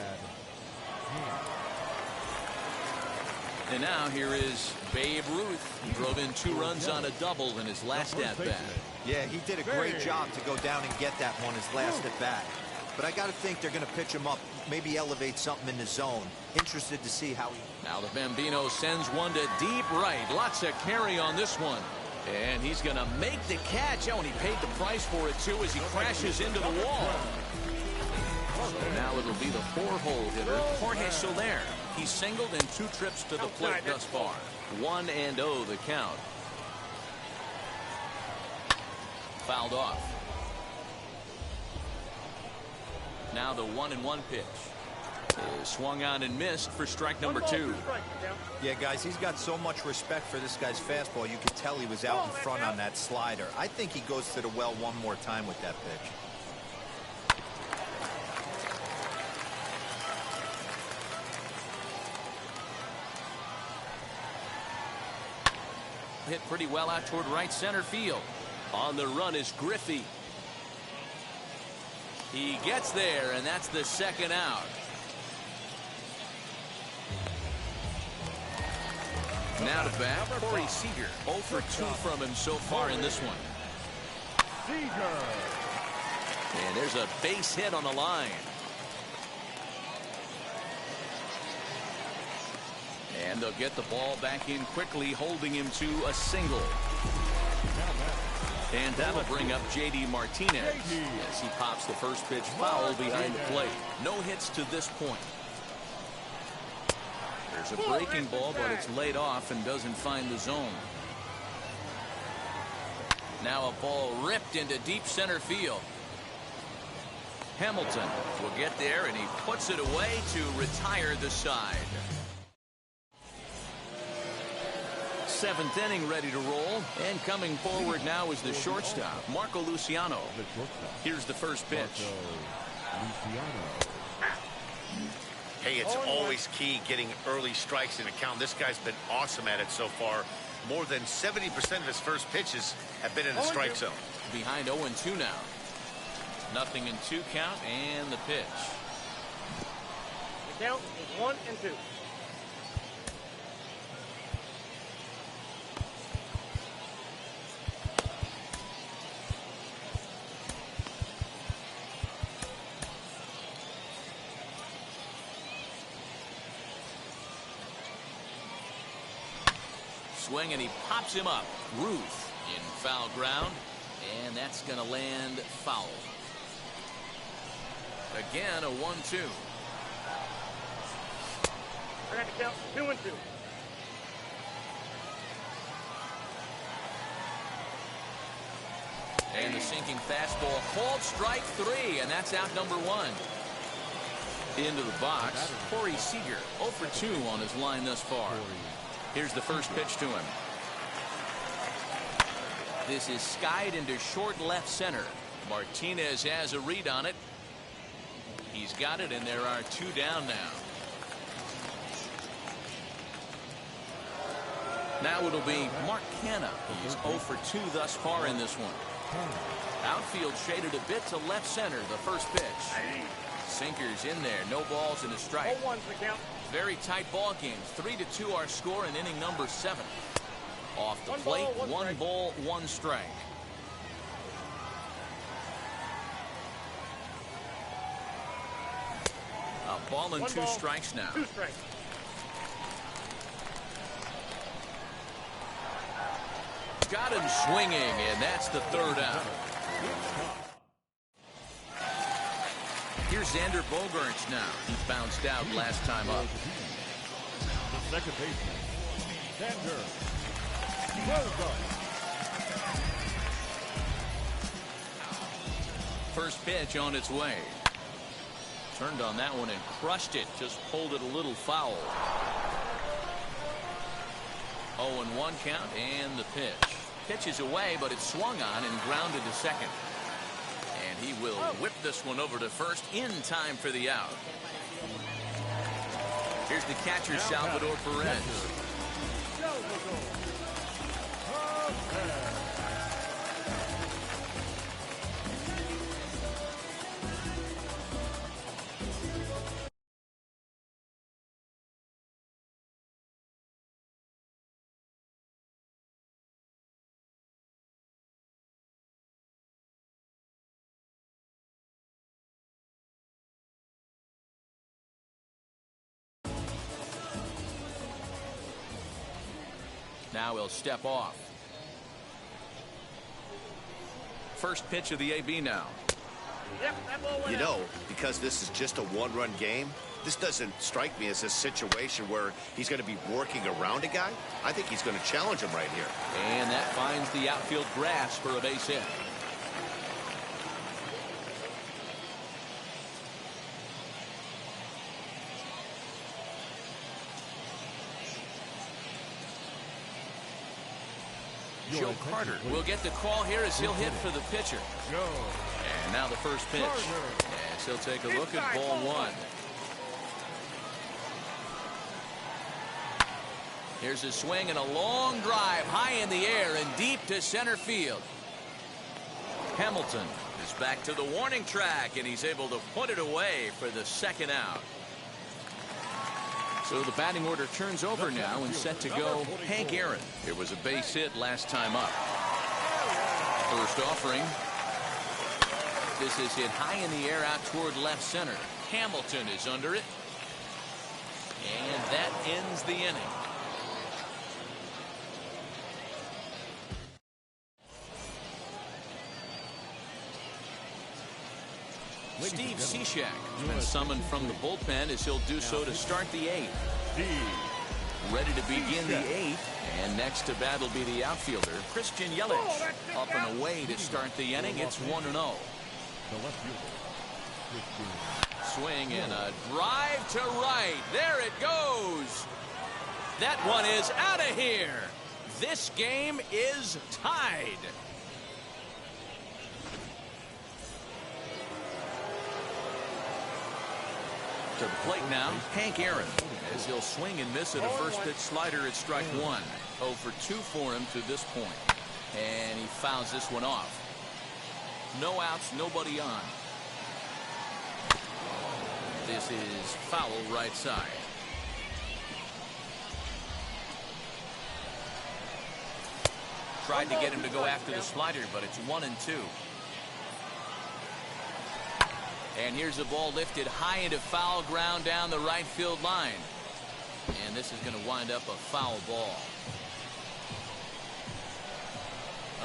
And now here is Babe Ruth. He drove in 2 runs on a double in his last at-bat. Yeah, he did a great job to go down and get that one, his last at-bat. But I got to think they're going to pitch him up, maybe elevate something in the zone. Interested to see how he... Now the Bambino sends one to deep right. Lots of carry on this one. And he's going to make the catch. Oh, and he paid the price for it, too, as he crashes into the wall. So now it'll be the 4-hole hitter, Jorge Soler. He's singled in 2 trips to the plate thus far. 1-0 the count. Fouled off. Now the 1-1 pitch. Swung on and missed for strike number 2. Yeah, guys, he's got so much respect for this guy's fastball. You could tell he was out in front on that slider. I think he goes to the well one more time with that pitch. Hit pretty well out toward right center field. On the run is Griffey. He gets there, and that's the 2nd out. Now to bat, Corey Seager. 0 for 2 from him so far in this one. And there's a base hit on the line. And they'll get the ball back in quickly, holding him to a single. And that'll bring up J.D. Martinez as he pops the first pitch foul behind the plate. No hits to this point. There's a breaking ball, but it's laid off and doesn't find the zone. Now a ball ripped into deep center field. Hamilton will get there, and he puts it away to retire the side. Seventh inning ready to roll, and coming forward now is the shortstop, Marco Luciano. Here's the first pitch. Hey, it's always key getting early strikes in a count. This guy's been awesome at it so far. More than 70% of his first pitches have been in the strike zone. Behind 0-2 now. Nothing in 2 count, and the pitch. The count is 1-2. Swing, and he pops him up. Ruth in foul ground, and that's going to land foul. Again, a 1-2. I got the count 2-2. And the sinking fastball called strike 3, and that's out number 1. Into the box, Corey Seager, 0 for 2 on his line thus far. Here's the first pitch to him. This is skied into short left center. Martinez has a read on it. He's got it, and there are 2 down now. Now it'll be Mark Canha. He's 0 for 2 thus far in this one. Outfield shaded a bit to left center, the first pitch. Sinkers in there, no balls and a strike. 0-1 the count. Very tight ball game. 3-2 our score in inning number 7. Off the plate, 1 ball, 1 strike. A ball and 2 strikes now. 2 strikes. Got him swinging, and that's the 3rd out. Here's Xander Bogaerts now. He bounced out last time up. The second baseman, Xander Bogaerts. First pitch on its way. Turned on that one and crushed it. Just pulled it a little foul. 0-1 count, and the pitch. Pitch is away, but it's swung on and grounded to second. And he will whip this one over to first in time for the out. Here's the catcher, Salvador Perez. Now he'll step off. First pitch of the AB now. Yep, that ball went You out. know, because this is just a 1-run game, this doesn't strike me as a situation where he's going to be working around a guy. I think he's going to challenge him right here. And that finds the outfield grass for a base hit. Joe Carter will get the call here as he'll hit for the pitcher. And now the first pitch. As he'll take a look at ball 1. Here's a swing and a long drive high in the air and deep to center field. Hamilton is back to the warning track, and he's able to put it away for the 2nd out. So the batting order turns over now and set to go Hank Aaron. It was a base hit last time up. First offering. This is hit high in the air out toward left center. Hamilton is under it. And that ends the inning. Steve Cishek has been summoned from the bullpen as he'll do so to start the 8th. Ready to begin the 8th, and next to bat will be the outfielder, Christian Yelich. Up and away to start the inning. It's 1-0. The left fielder, Christian. Swing and a drive to right. There it goes. That one is out of here. This game is tied. To the plate now, Hank Aaron, as he'll swing and miss at a first pitch slider at strike one. 0 for 2 for him to this point. And he fouls this one off. No outs, nobody on. This is foul right side. Tried to get him to go after the slider, but it's 1-2. And here's the ball lifted high into foul ground down the right field line. And this is going to wind up a foul ball.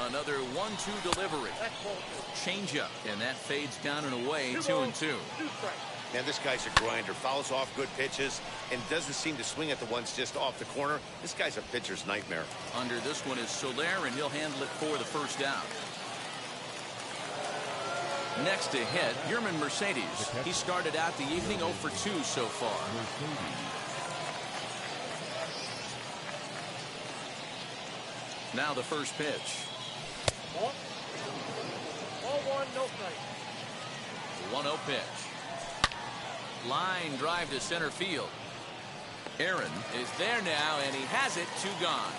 Another 1-2 delivery. Changeup, and that fades down and away. 2-2. Man, this guy's a grinder. Fouls off good pitches and doesn't seem to swing at the ones just off the corner. This guy's a pitcher's nightmare. Under this one is Soler, and he'll handle it for the first down. Next to hit, Yermin Mercedes. He started out the evening 0 for 2 so far. Now the first pitch. Ball 1, no strike. 1-0 pitch. Line drive to center field. Aaron is there now, and he has it. 2 gone.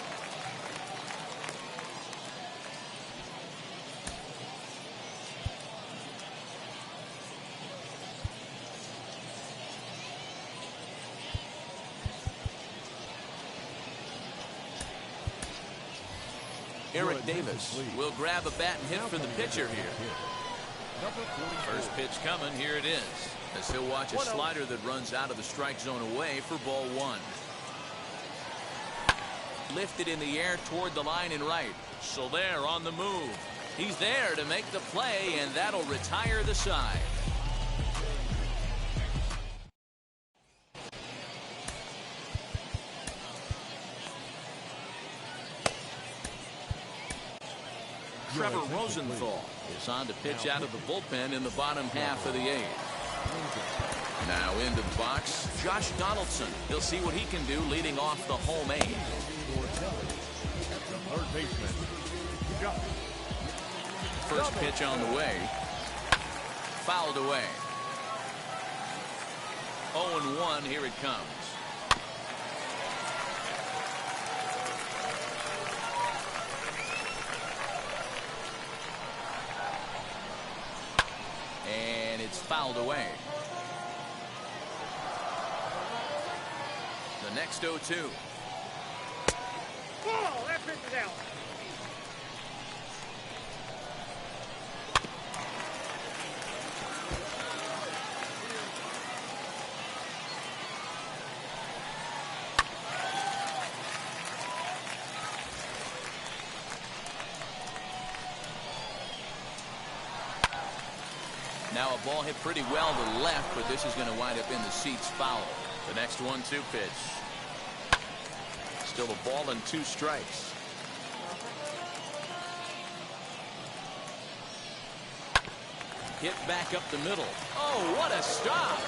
Eric Davis will grab a bat and hit for the pitcher here. First pitch coming. Here it is. As he'll watch a slider that runs out of the strike zone away for ball 1. Lifted in the air toward the line and right. Soler on the move. He's there to make the play, and that'll retire the side. Trevor Rosenthal is on to pitch out of the bullpen in the bottom half of the 8th. Now into the box, Josh Donaldson. He'll see what he can do leading off the home 8. Third baseman. First pitch on the way. Fouled away. 0-1. Here it comes. And it's fouled away. The next 0-2. Ball, that pitch is out. Now a ball hit pretty well to the left, but this is going to wind up in the seats foul. The next 1-2 pitch. Still a ball and 2 strikes. Hit back up the middle. Oh, what a stop.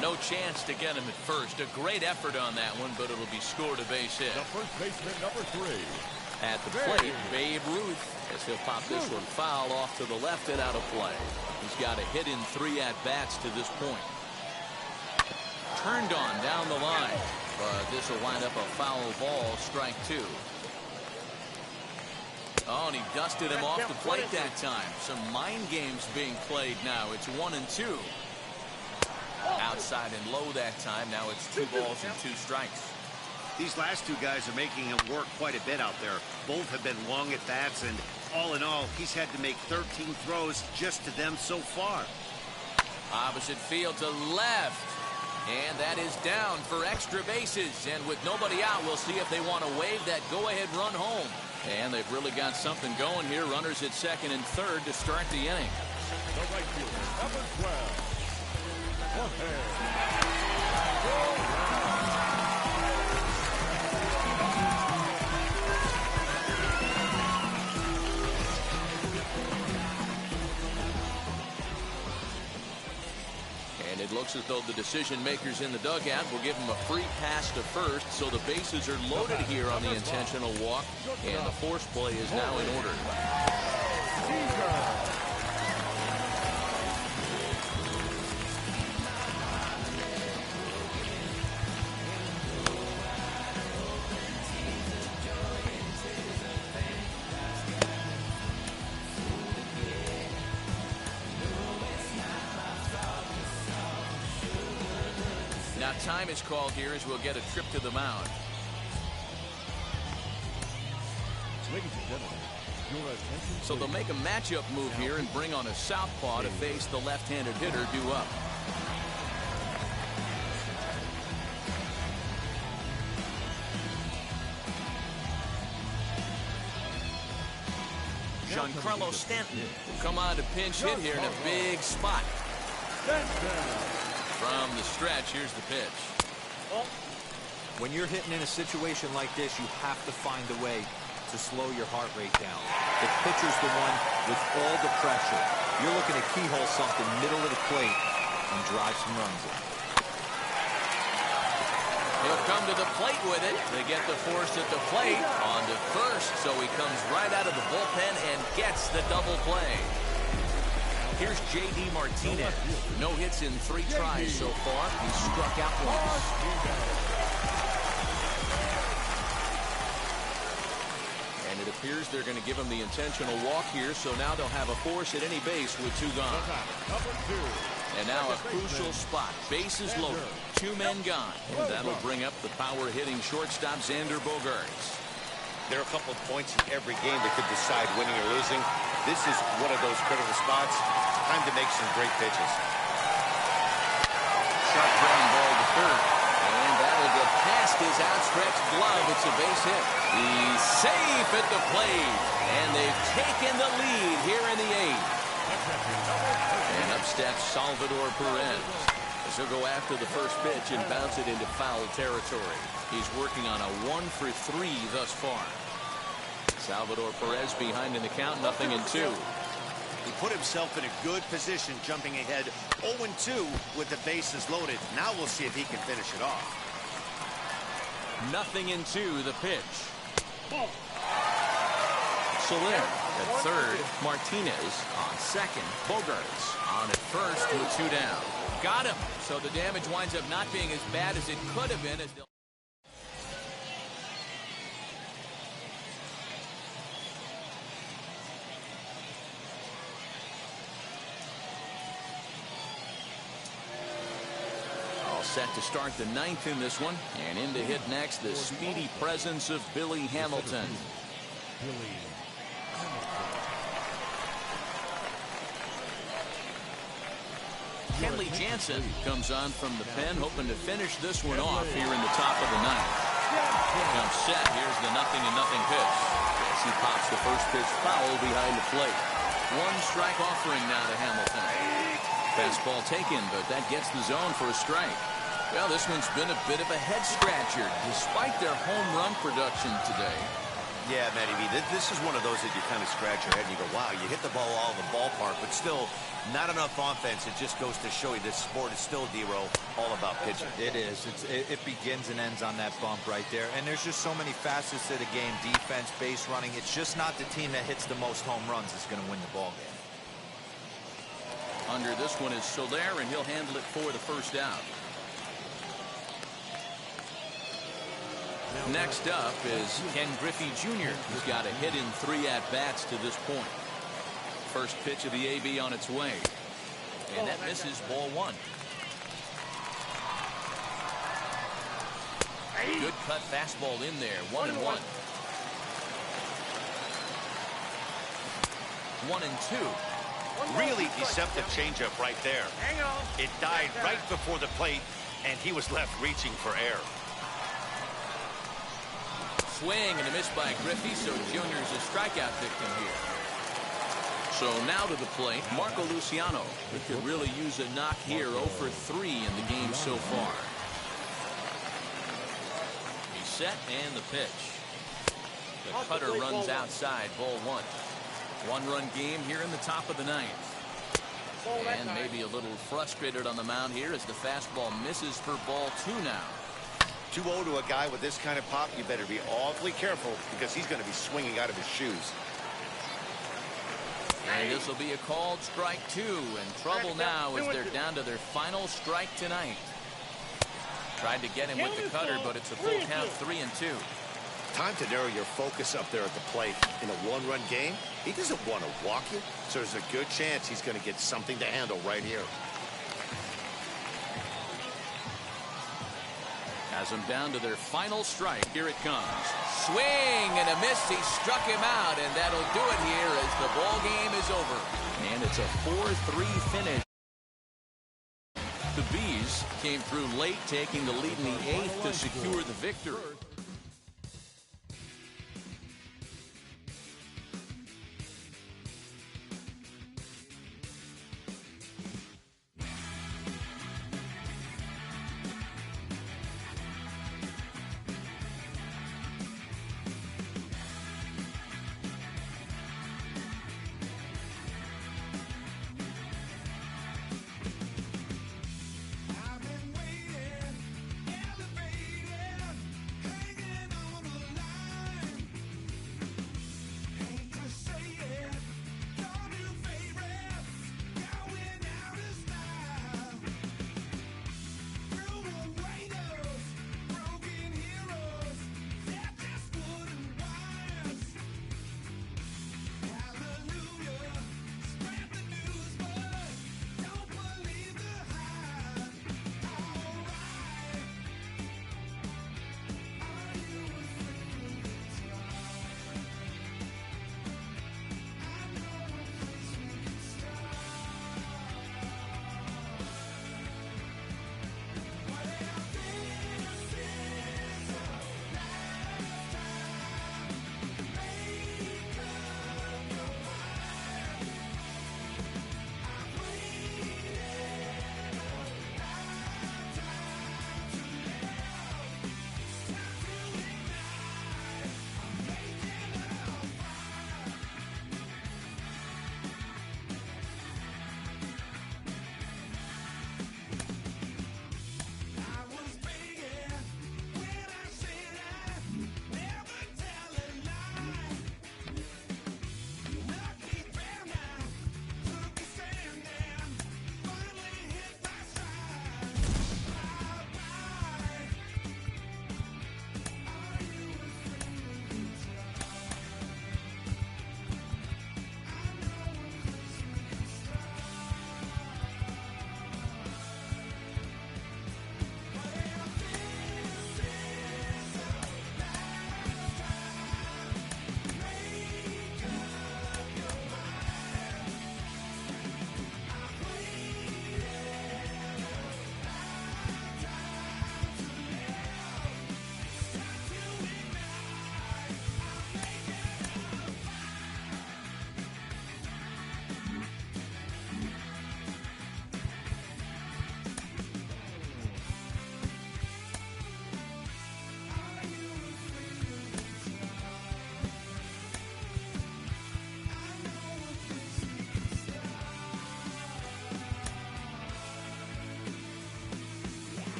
No chance to get him at first. A great effort on that one, but it'll be scored a base hit. The first baseman, number 3. At the plate, Babe Ruth, as he'll pop this one foul off to the left and out of play. He's got a hit in 3 at-bats to this point. Turned on down the line, but this will wind up a foul ball, strike 2. Oh, and he dusted him off the plate that time. Some mind games being played now. It's 1-2. Outside and low that time. Now it's 2 balls and 2 strikes. These last 2 guys are making him work quite a bit out there. Both have been long at bats, and all in all, he's had to make 13 throws just to them so far. Opposite field to left. And that is down for extra bases. And with nobody out, we'll see if they want to wave that go-ahead run home. And they've really got something going here. Runners at second and third to start the inning. The right fielder, number 12. Looks as though the decision makers in the dugout will give him a free pass to first, so the bases are loaded here on the intentional walk, and the force play is now in order. Now time is called here as we'll get a trip to the mound. Ladies and gentlemen, your attention. So they'll make a matchup move here and bring on a southpaw to face the left-handed hitter due up. Giancarlo Stanton will come on to pinch hit here in a big spot. From the stretch, here's the pitch. When you're hitting in a situation like this, you have to find a way to slow your heart rate down. The pitcher's the one with all the pressure. You're looking to keyhole something middle of the plate and drive some runs in. He'll come to the plate with it. They get the force at the plate on to first, so he comes right out of the bullpen and gets the double play. Here's J.D. Martinez. No hits in 3 tries so far. He struck out once. And it appears they're going to give him the intentional walk here, so now they'll have a force at any base with 2 gone. And now a crucial spot. Bases loaded. 2 men gone. And that'll bring up the power-hitting shortstop Xander Bogaerts. There are a couple of points in every game that could decide winning or losing. This is one of those critical spots. Time to make some great pitches. Sharp ground ball to third. And that'll get past his outstretched glove. It's a base hit. He's safe at the plate. And they've taken the lead here in the 8th. And up steps Salvador Perez. As he'll go after the first pitch and bounce it into foul territory. He's working on a 1-for-3 thus far. Salvador Perez behind in the count, 0-2. He put himself in a good position, jumping ahead 0-2 with the bases loaded. Now we'll see if he can finish it off. 0-2 the pitch. Soler at third, Martinez on second, Bogaerts on at first with 2 down. Got him. So the damage winds up not being as bad as it could have been. Set to start the 9th in this one, and in to hit next the speedy presence of Billy Hamilton. Kenley Jansen comes on from the pen, hoping to finish this one off here in the top of the 9th. Comes set. Here's the 0-0 pitch. As he pops the first pitch foul behind the plate. 1 strike offering now to Hamilton. Fastball taken, but that gets the zone for a strike. Well, this one's been a bit of a head-scratcher, despite their home run production today. Yeah, Matty V, this is one of those that you kind of scratch your head and you go, wow, you hit the ball all in the ballpark, but still not enough offense. It just goes to show you this sport is still, D-Row, all about pitching. It is. It begins and ends on that bump right there. And there's just so many facets to the game. Defense, base running. It's just not the team that hits the most home runs that's going to win the ball game. Under this one is Soler, and he'll handle it for the first out. Next up is Ken Griffey Jr., who's got a hit in 3 at-bats to this point. First pitch of the AB on its way. And that misses, ball 1. Good cut fastball in there, 1-1. 1-2. Really deceptive changeup right there. Hang on. It died right before the plate, and he was left reaching for air. Swing and a miss by Griffey, so Junior's a strikeout victim here. So now to the plate, Marco Luciano. He could really use a knock here, 0-for-3 in the game so far. He's set and the pitch. The cutter runs outside, ball 1. 1-run game here in the top of the 9th. Ball that And time. maybe a little frustrated on the mound here as the fastball misses for ball 2 now. 2-0 to a guy with this kind of pop, you better be awfully careful because he's going to be swinging out of his shoes. And this will be a called strike 2, and trouble now as they're down to their final strike tonight. Tried to get him with the cutter, but it's a full count, 3-2. Time to narrow your focus up there at the plate. In a one-run game, he doesn't want to walk you, so there's a good chance he's going to get something to handle right here. Has them down to their final strike. Here it comes. Swing and a miss. He struck him out, and that'll do it here as the ball game is over. And it's a 4-3 finish. The Bees came through late, taking the lead in the 8th to secure the victory.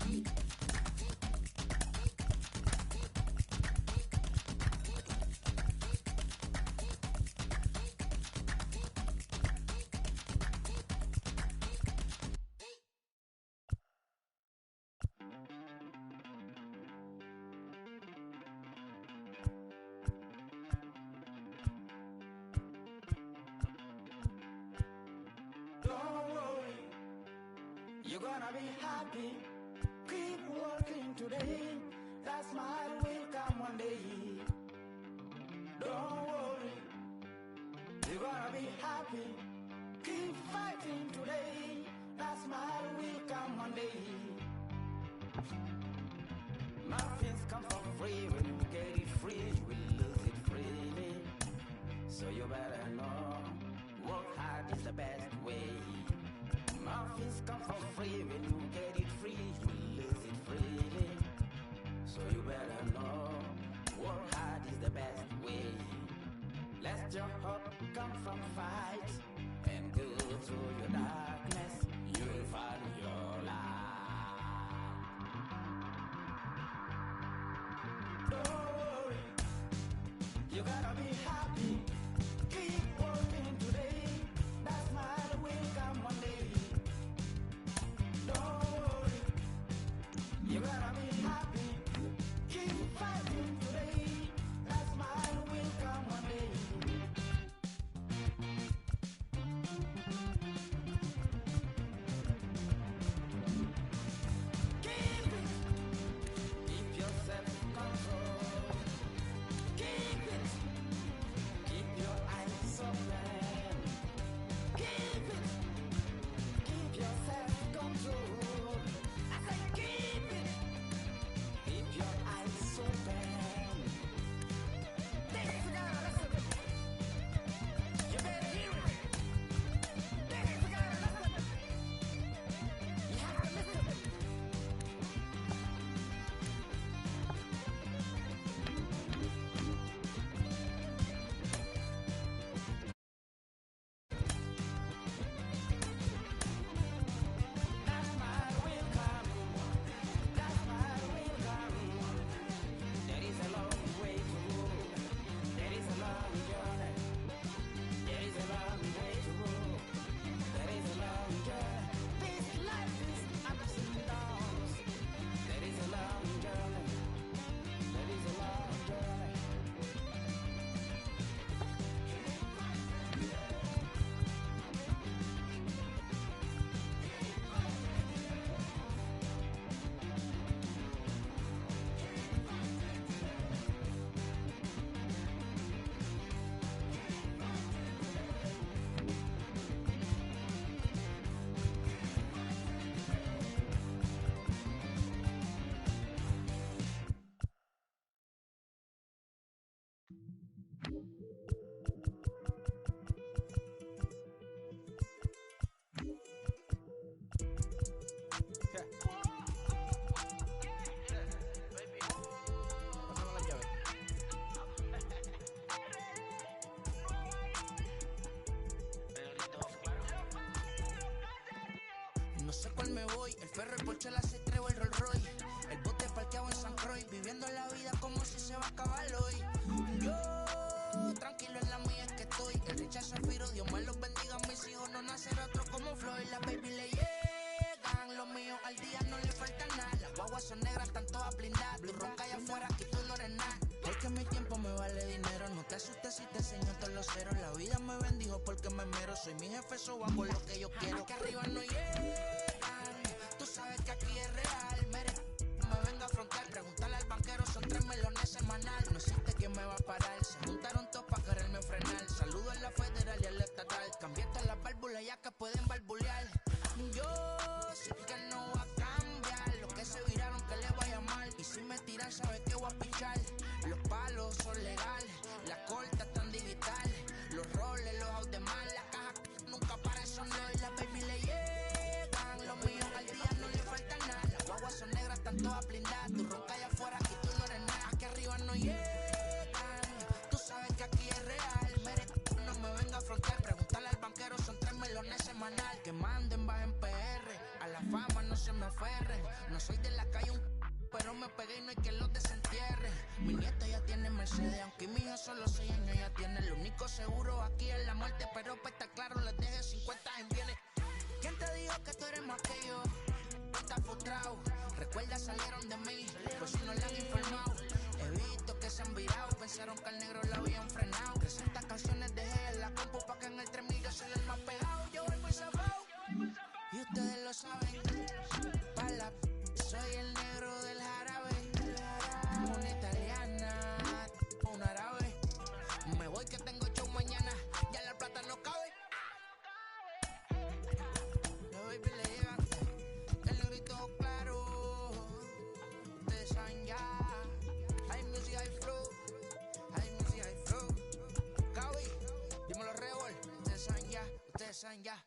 Don't worry, you're gonna be happy. Keep working today. That smile will come one day. Don't worry, you're gonna be happy. Keep fighting today. That smile will come one day. Muffins come for free. When you get it free, you will lose it freely. So you better know, work hard is the best way. Muffins come for free. When you get it free, you will lose it freely. So you better know, work hard is the best way. Let your hope come from fight and go through your darkness. You will find your light. Don't worry, you gotta be happy. Keep working today. That smile will come one day. Don't worry, you gotta be happy. Keep fighting today. That smile will come one day. Keep it. Keep your self-control. Keep it. Keep your eyes open. Keep it. Keep your self-control. I said keep it. Keep your eyes open. This is gonna listen. You better hear it. This is gonna listen. You have to listen. That smile will come. That smile will come. There is a long way to go. There is a long journey. There is a long way to go. There is a long journey. This life is ups and downs. There is a long journey. There is a long journey. No sé cuál me voy, el ferro, el Porsche, la C3 o el Rolls Royce. El bote parqueado en San Croix, viviendo la vida como si se va a acabar hoy. Yo, tranquilo en la mía es que estoy. El Richard Zafiro, Dios me los bendiga, mis hijos no nacerá otro como Floyd. Las baby le llegan, los míos al día no le falta nada. Las guaguas son negras, están todas blindadas. Tú ronca allá afuera, aquí tú no eres nada. Porque mi tiempo me vale dinero, no te asustes si te enseño todos los ceros. La vida me bendijo porque me mero, soy mi jefe, so hago lo que yo quiero. Aquí arriba no llegan, tú sabes que aquí es real. Mere, me venga a frontear, pregúntale al banquero, son 3 melones semanal. No existe quien me va a parar, se juntaron todos para quererme frenar. Saludo a la federal y a la estatal, cambié todas las válvulas ya que pueden barbulear. Yo sé que no va a cambiar, los que se viraron que le vaya mal. Y si me tiran sabes que voy a pichar. Los palos son legales, las cortas están digitales. Los roles, los out de mal, las cajas nunca paran, son los y las baby le llegan. Los míos al día no le falta nada. Las guaguas son negras, están todas blindadas. Tú ronca allá afuera, aquí tú no eres nada. Aquí arriba no llegan, tú sabes que aquí es real. Mere, no me venga a frontear, pregúntale al banquero, son 3 melones semanal. Que manden, bajen PR, a la fama no se me aferren. No soy de la me pegué y no hay quien los desentierre. Mi nieta ya tiene Mercedes, aunque mi hija solo 6 años ya tiene. Lo único seguro aquí es la muerte, pero para estar claro les deje 50 en bienes. ¿Quién te dijo que tú eres más que yo? Tú estás frustrado, recuerda salieron de mí, pues si no le han informado. He visto que se han virado, pensaron que al negro lo habían frenado. 300 canciones dejé en la compu pa' que en el 3000 yo soy el más pegado. Yo voy muy zafado, y ustedes lo saben. Pala, soy el negro del jarabe. Una italiana, un árabe. Me voy que tengo show mañana, ya la plata no cabe. La baby le llega, el negrito claro. Ustedes saben ya. Hay music, hay flow. Hay music, hay flow. Cabi, dímelo Rebol. Ustedes saben ya, ustedes saben ya.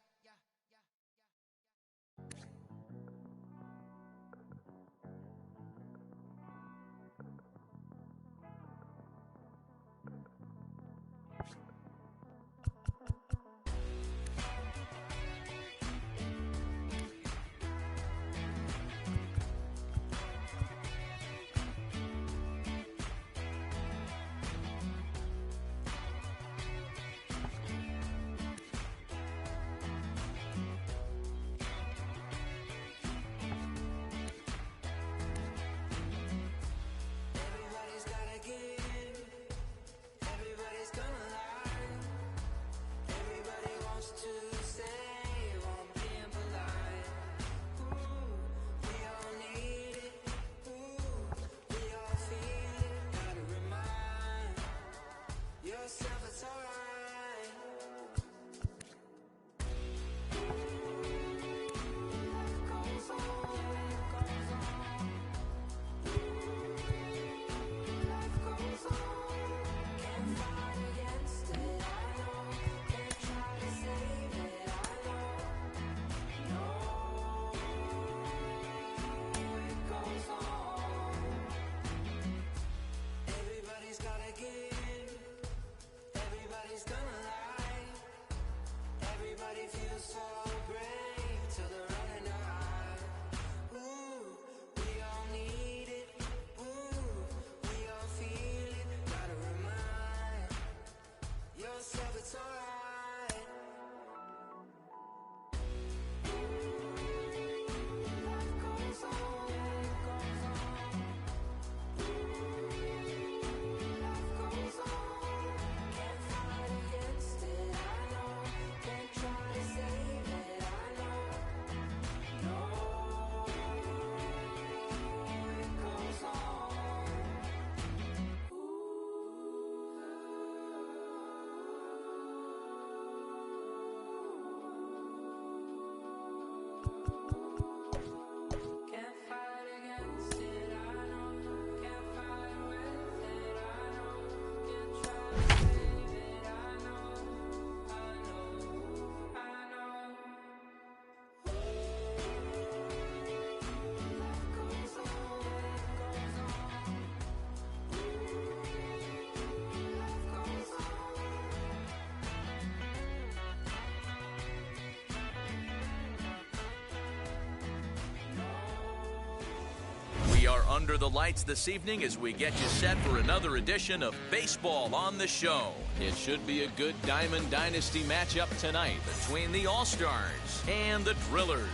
We are under the lights this evening as we get you set for another edition of Baseball on the Show. It should be a good Diamond Dynasty matchup tonight between the All-Stars and the Drillers.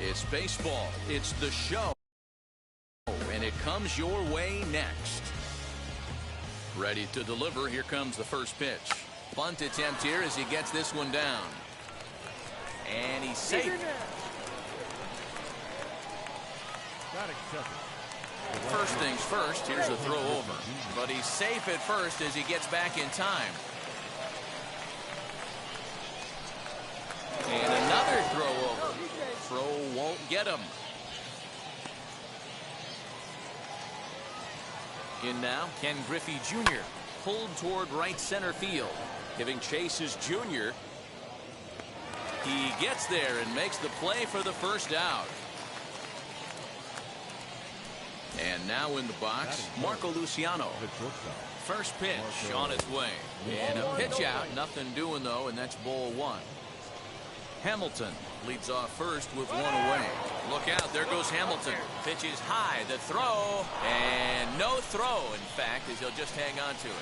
It's baseball, it's the show, and it comes your way next. Ready to deliver, here comes the first pitch. Bunt attempt here as he gets this one down. And he's safe. Not accepted. First things first, here's a throw over. But he's safe at first as he gets back in time. And another throw over. Throw won't get him. In now, Ken Griffey Jr. pulled toward right center field. Giving chase is Jr. He gets there and makes the play for the first out. And now in the box, Marco Luciano. First pitch on its way. And a pitch out. Nothing doing, though, and that's ball one. Hamilton leads off first with one away. Look out, there goes Hamilton. Pitch is high, the throw, and no throw, in fact, as he'll just hang on to it.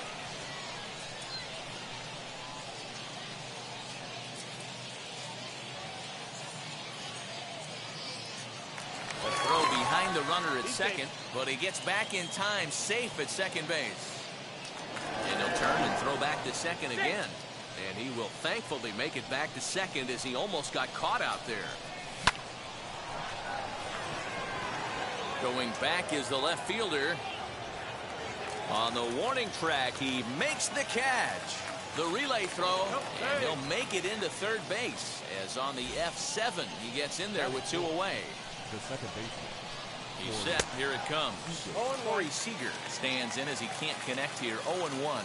A throw behind the runner at second, but he gets back in time, safe at second base. And he'll turn and throw back to second again. And he will thankfully make it back to second as he almost got caught out there. Going back is the left fielder. On the warning track, he makes the catch. The relay throw, and he'll make it into third base. As on the F7, he gets in there with two away. The second baseman. He's set. Here it comes. Corey Seager stands in as he can't connect here. 0-1.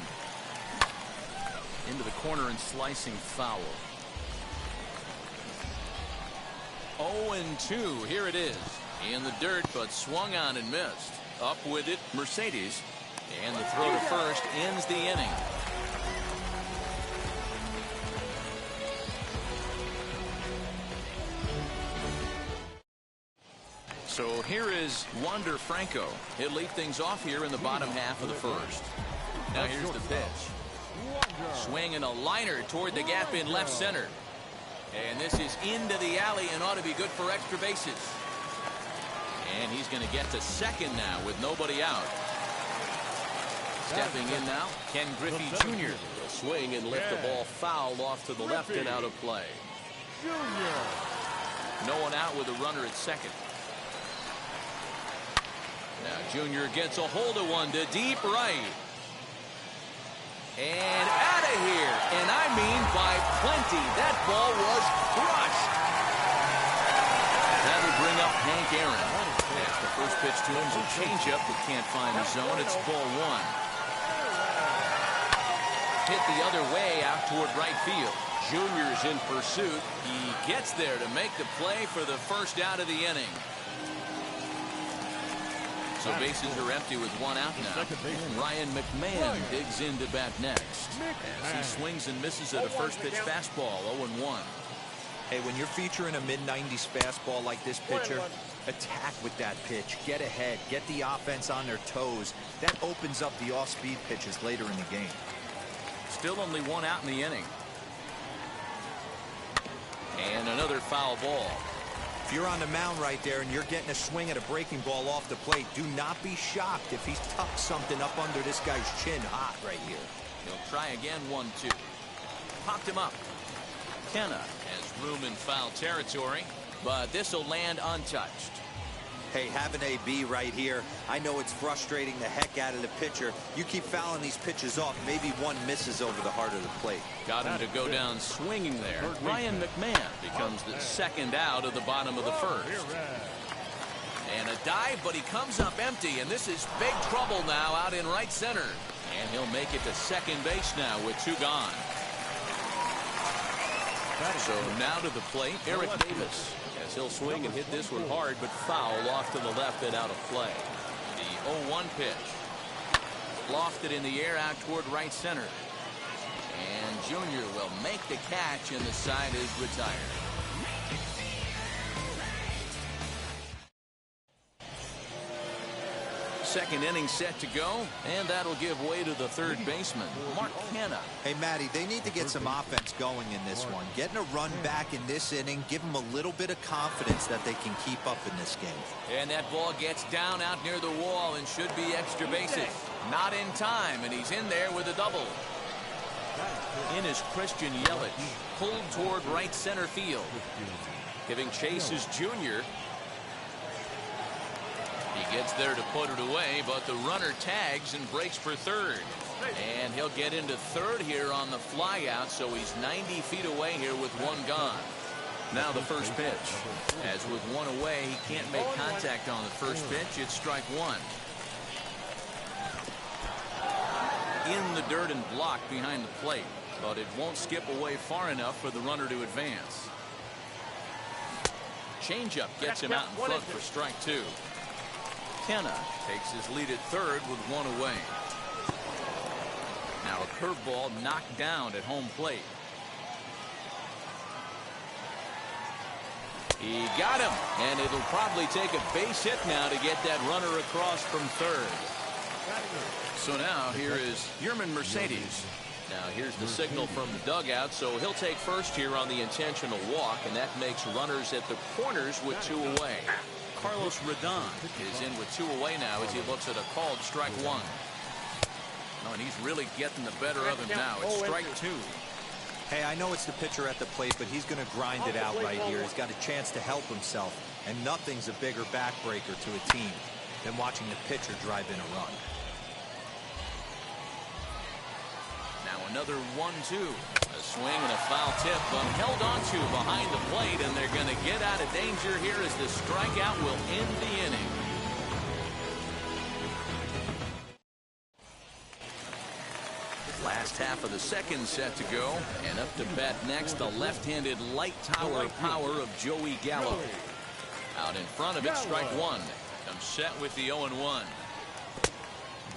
Into the corner and slicing foul. 0-2. Here it is. In the dirt, but swung on and missed. Up with it, Mercedes. And the throw to first ends the inning. So here is Wander Franco. He'll lead things off here in the bottom half of the first. Now here's the pitch. Swing and a liner toward the gap in left center. And this is into the alley and ought to be good for extra bases. And he's going to get to second now with nobody out. Stepping in now, Ken Griffey Jr. will swing and lift the ball foul off to the left and out of play. No one out with a runner at second. Now Junior gets a hold of one to deep right. And out of here. And I mean by plenty. That ball was crushed. That'll bring up Hank Aaron. That's the first pitch to him is a changeup that can't find the zone. It's ball one. Hit the other way out toward right field. Junior's in pursuit. He gets there to make the play for the first out of the inning. So bases are empty with one out now. And Ryan McMahon digs in to bat next. As he swings and misses at a first pitch fastball, 0-1. Hey, when you're featuring a mid-90s fastball like this pitcher, attack with that pitch. Get ahead. Get the offense on their toes. That opens up the off-speed pitches later in the game. Still only one out in the inning. And another foul ball. If you're on the mound right there and you're getting a swing at a breaking ball off the plate, do not be shocked if he's tucked something up under this guy's chin hot right here. He'll try again, 1-2. Popped him up. Kenna has room in foul territory, but this will land untouched. Hey, have an AB right here. I know it's frustrating the heck out of the pitcher. You keep fouling these pitches off, maybe one misses over the heart of the plate. Got him to go down swinging there. Ryan McMahon becomes the second out of the bottom of the first. And a dive, but he comes up empty, and this is big trouble now out in right center. And he'll make it to second base now with two gone. So now to the plate, Eric Davis. As he'll swing and hit this one hard, but foul off to the left and out of play. The 0-1 pitch. Lofted in the air out toward right center. And Junior will make the catch, and the side is retired. Second inning set to go, and that'll give way to the third baseman, Mark Canha. Hey, Matty, they need to get some offense going in this one. Getting a run back in this inning, give them a little bit of confidence that they can keep up in this game. And that ball gets down out near the wall and should be extra bases. Not in time, and he's in there with a double. In is Christian Yelich, pulled toward right center field. Giving chase is Junior. He gets there to put it away, but the runner tags and breaks for third. And he'll get into third here on the fly out, so he's 90 feet away here with one gone. Now the first pitch. As with one away, he can't make contact on the first pitch. It's strike one. In the dirt and blocked behind the plate, but it won't skip away far enough for the runner to advance. Changeup gets him out in front for strike two. Kenna takes his lead at third with one away. Now a curveball knocked down at home plate. He got him, and it'll probably take a base hit now to get that runner across from third. So now here is Yermin Mercedes. Now here's the signal from the dugout, so he'll take first here on the intentional walk, and that makes runners at the corners with 2 away. Carlos Rodon is in with 2 away now as he looks at a called strike 1. Oh, and he's really getting the better of him now. It's strike 2. Hey, I know it's the pitcher at the plate, but he's going to grind it out right here. He's got a chance to help himself, and nothing's a bigger backbreaker to a team than watching the pitcher drive in a run. Now another 1-2. A swing and a foul tip, but held onto behind the plate, and they're going to get out of danger here as the strikeout will end the inning. Last half of the second set to go, and up to bat next, the left-handed light tower power of Joey Gallo. Out in front of it, strike 1. I'm set with the 0-1.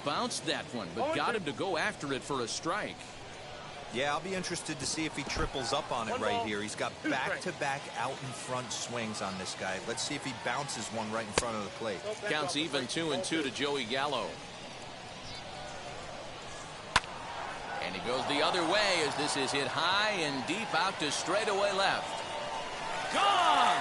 Bounced that one, but got him to go after it for a strike. Yeah, I'll be interested to see if he triples up on it right here. He's got back-to-back out-in-front swings on this guy. Let's see if he bounces one right in front of the plate. Counts even 2-2 to Joey Gallo. And he goes the other way as this is hit high and deep out to straightaway left. Gone!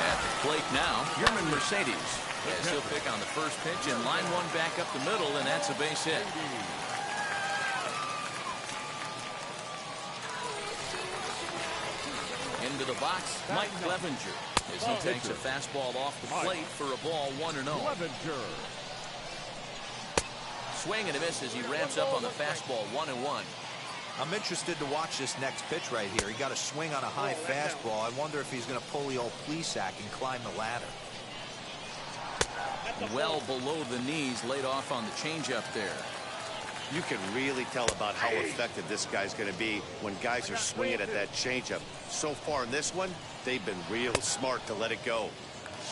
At the plate now, Yermin Mercedes. As he'll pick on the first pitch and line one back up the middle, and that's a base hit. Into the box, Mike Clevenger. As he takes a fastball off the plate for a ball 1-0. Swing and a miss as he ramps up on the fastball 1-1. I'm interested to watch this next pitch right here. He got a swing on a high fastball. I wonder if he's going to pull the old Plesac and climb the ladder. Well below the knees, laid off on the changeup there. You can really tell about how effective this guy's going to be when guys are swinging at that changeup. So far in this one, they've been real smart to let it go.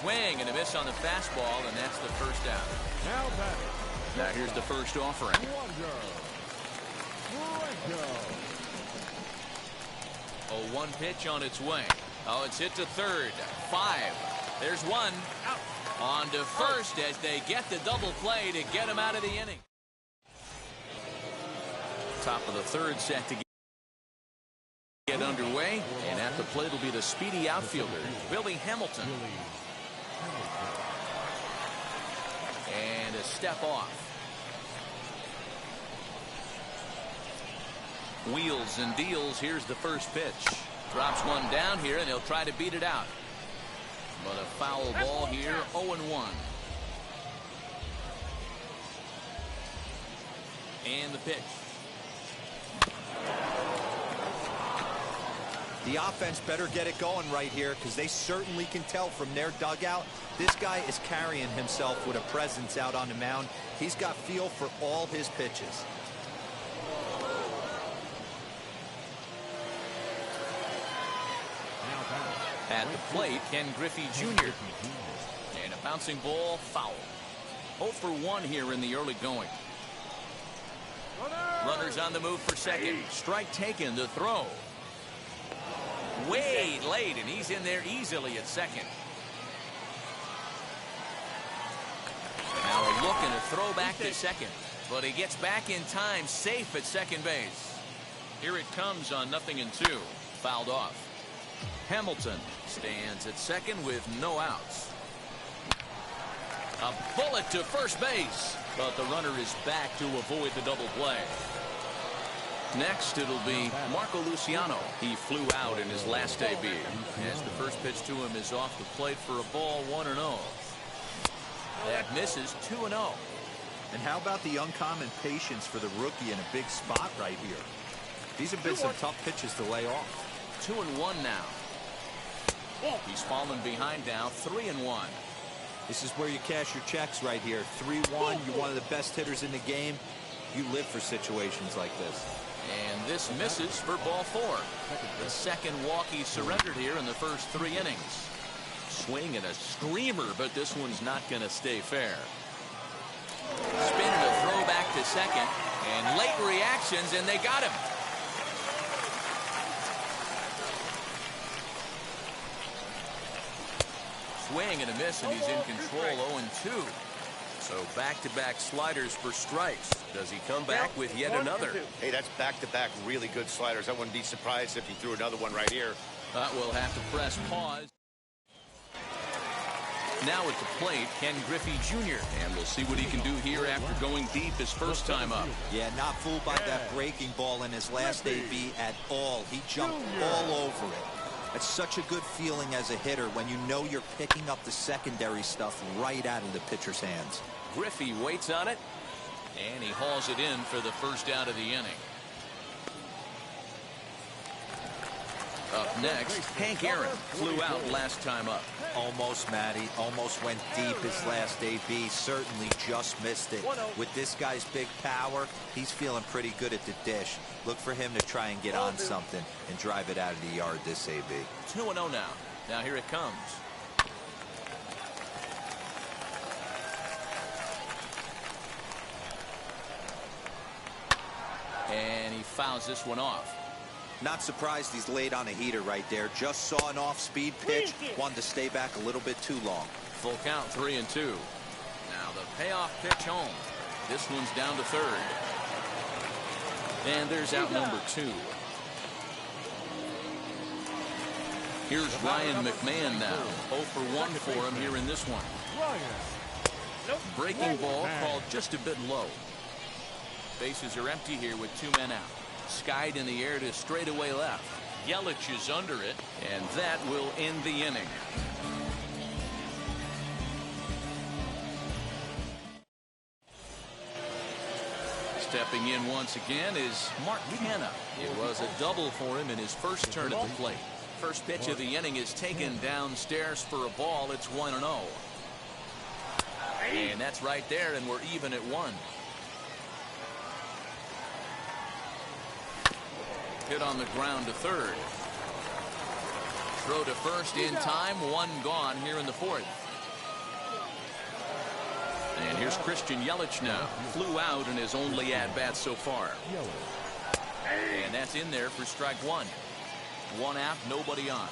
Swing and a miss on the fastball, and that's the first out. Now here's the first offering. Oh, one pitch on its way. Oh, it's hit to third. 5. There's one. Out. On to first as they get the double play to get him out of the inning. Top of the third set to get underway, and at the plate will be the speedy outfielder, Billy Hamilton. And a step off. Wheels and deals. Here's the first pitch. Drops one down here, and he'll try to beat it out. But a foul ball here, 0-1. And the pitch. The offense better get it going right here, because they certainly can tell from their dugout this guy is carrying himself with a presence out on the mound. He's got feel for all his pitches. At the plate, Ken Griffey Jr. And a bouncing ball, foul. 0 for 1 here in the early going. Runners on the move for second. Strike taken to throw. Way late, and he's in there easily at second. Now a look and a throw back to second. But he gets back in time, safe at second base. Here it comes on 0-2. Fouled off. Hamilton stands at second with no outs. A bullet to first base, but the runner is back to avoid the double play. Next, it'll be Marco Luciano. He flew out in his last debut, as the first pitch to him is off the plate for a ball 1-0. That misses 2-0. And how about the uncommon patience for the rookie in a big spot right here? These have been some tough pitches to lay off. 2-1 now. He's fallen behind now, 3-1. This is where you cash your checks right here. 3-1, you're one of the best hitters in the game. You live for situations like this. And this misses for ball 4. The second walk he surrendered here in the first 3 innings. Swing and a screamer, but this one's not going to stay fair. Spin and a throw back to second. And late reactions, and they got him. Swing and a miss, and he's in control. 0-2. So back-to-back sliders for strikes. Does he come back with yet another? Hey, that's back-to-back really good sliders. I wouldn't be surprised if he threw another one right here. We'll have to press pause. Now at the plate, Ken Griffey Jr. And we'll see what he can do here after going deep his first time up. Yeah, not fooled by that breaking ball in his last AB at all. He jumped all over it. It's such a good feeling as a hitter when you know you're picking up the secondary stuff right out of the pitcher's hands. Griffey waits on it, and he hauls it in for the first out of the inning. Up next, Hank Aaron flew out last time up. Almost, Matty. Almost went deep his last AB. Certainly just missed it. With this guy's big power, he's feeling pretty good at the dish. Look for him to try and get on something and drive it out of the yard this AB. 2-0 now. Now here it comes. And he fouls this one off. Not surprised he's laid on a heater right there. Just saw an off-speed pitch. Wanted to stay back a little bit too long. Full count, 3-2. Now the payoff pitch home. This one's down to third. And there's out number 2. Here's Ryan McMahon now. 0 for 1 for him here in this one. Breaking ball called just a bit low. Bases are empty here with 2 men out. Skied in the air to straightaway left. Yelich is under it, and that will end the inning. Stepping in once again is Mark Canha. It was a double for him in his first turn at the plate. First pitch of the inning is taken downstairs for a ball. It's 1-0. And that's right there, and we're even at 1. Hit on the ground to third. Throw to first in time. 1 gone here in the 4th. And here's Christian Yelich now. Flew out in his only at-bat so far. And that's in there for strike 1. 1 out, nobody on.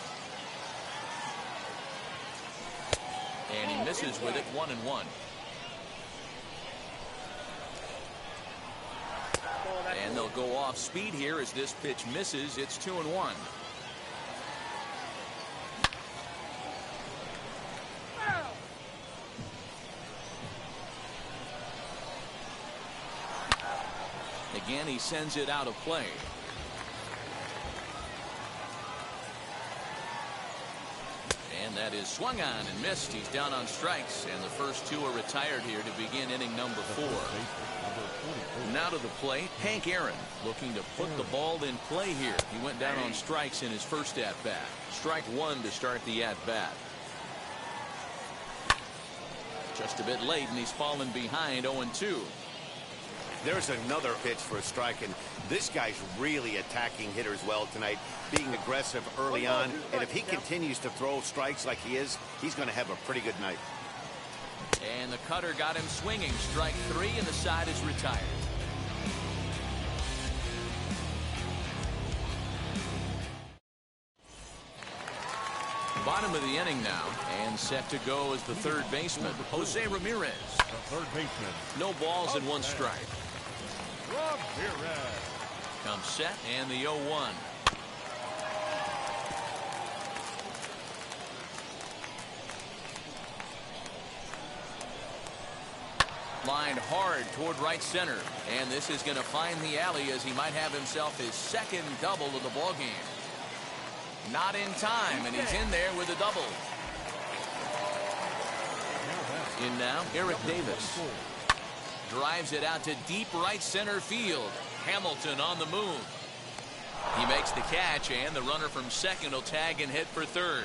And he misses with it. 1-1. And they'll go off speed here as this pitch misses. It's 2-1. Again, he sends it out of play. And that is swung on and missed. He's down on strikes, and the first 2 are retired here to begin inning number 4. Now to the plate, Hank Aaron looking to put the ball in play here. He went down on strikes in his first at-bat. Strike 1 to start the at-bat. Just a bit late, and he's fallen behind 0-2. There's another pitch for a strike, and this guy's really attacking hitters well tonight, being aggressive early on. And if he continues to throw strikes like he is, he's going to have a pretty good night. And the cutter got him swinging. Strike 3, and the side is retired. Bottom of the inning now, and set to go as the third baseman, Jose Ramirez. The third baseman. No balls and 1 strike. Ramirez. Comes set, and the 0-1. Lined hard toward right center, and this is going to find the alley as he might have himself his second double of the ballgame. Not in time, and he's in there with a double. In now, Eric Davis. Drives it out to deep right center field. Hamilton on the move. He makes the catch, and the runner from second will tag and hit for third.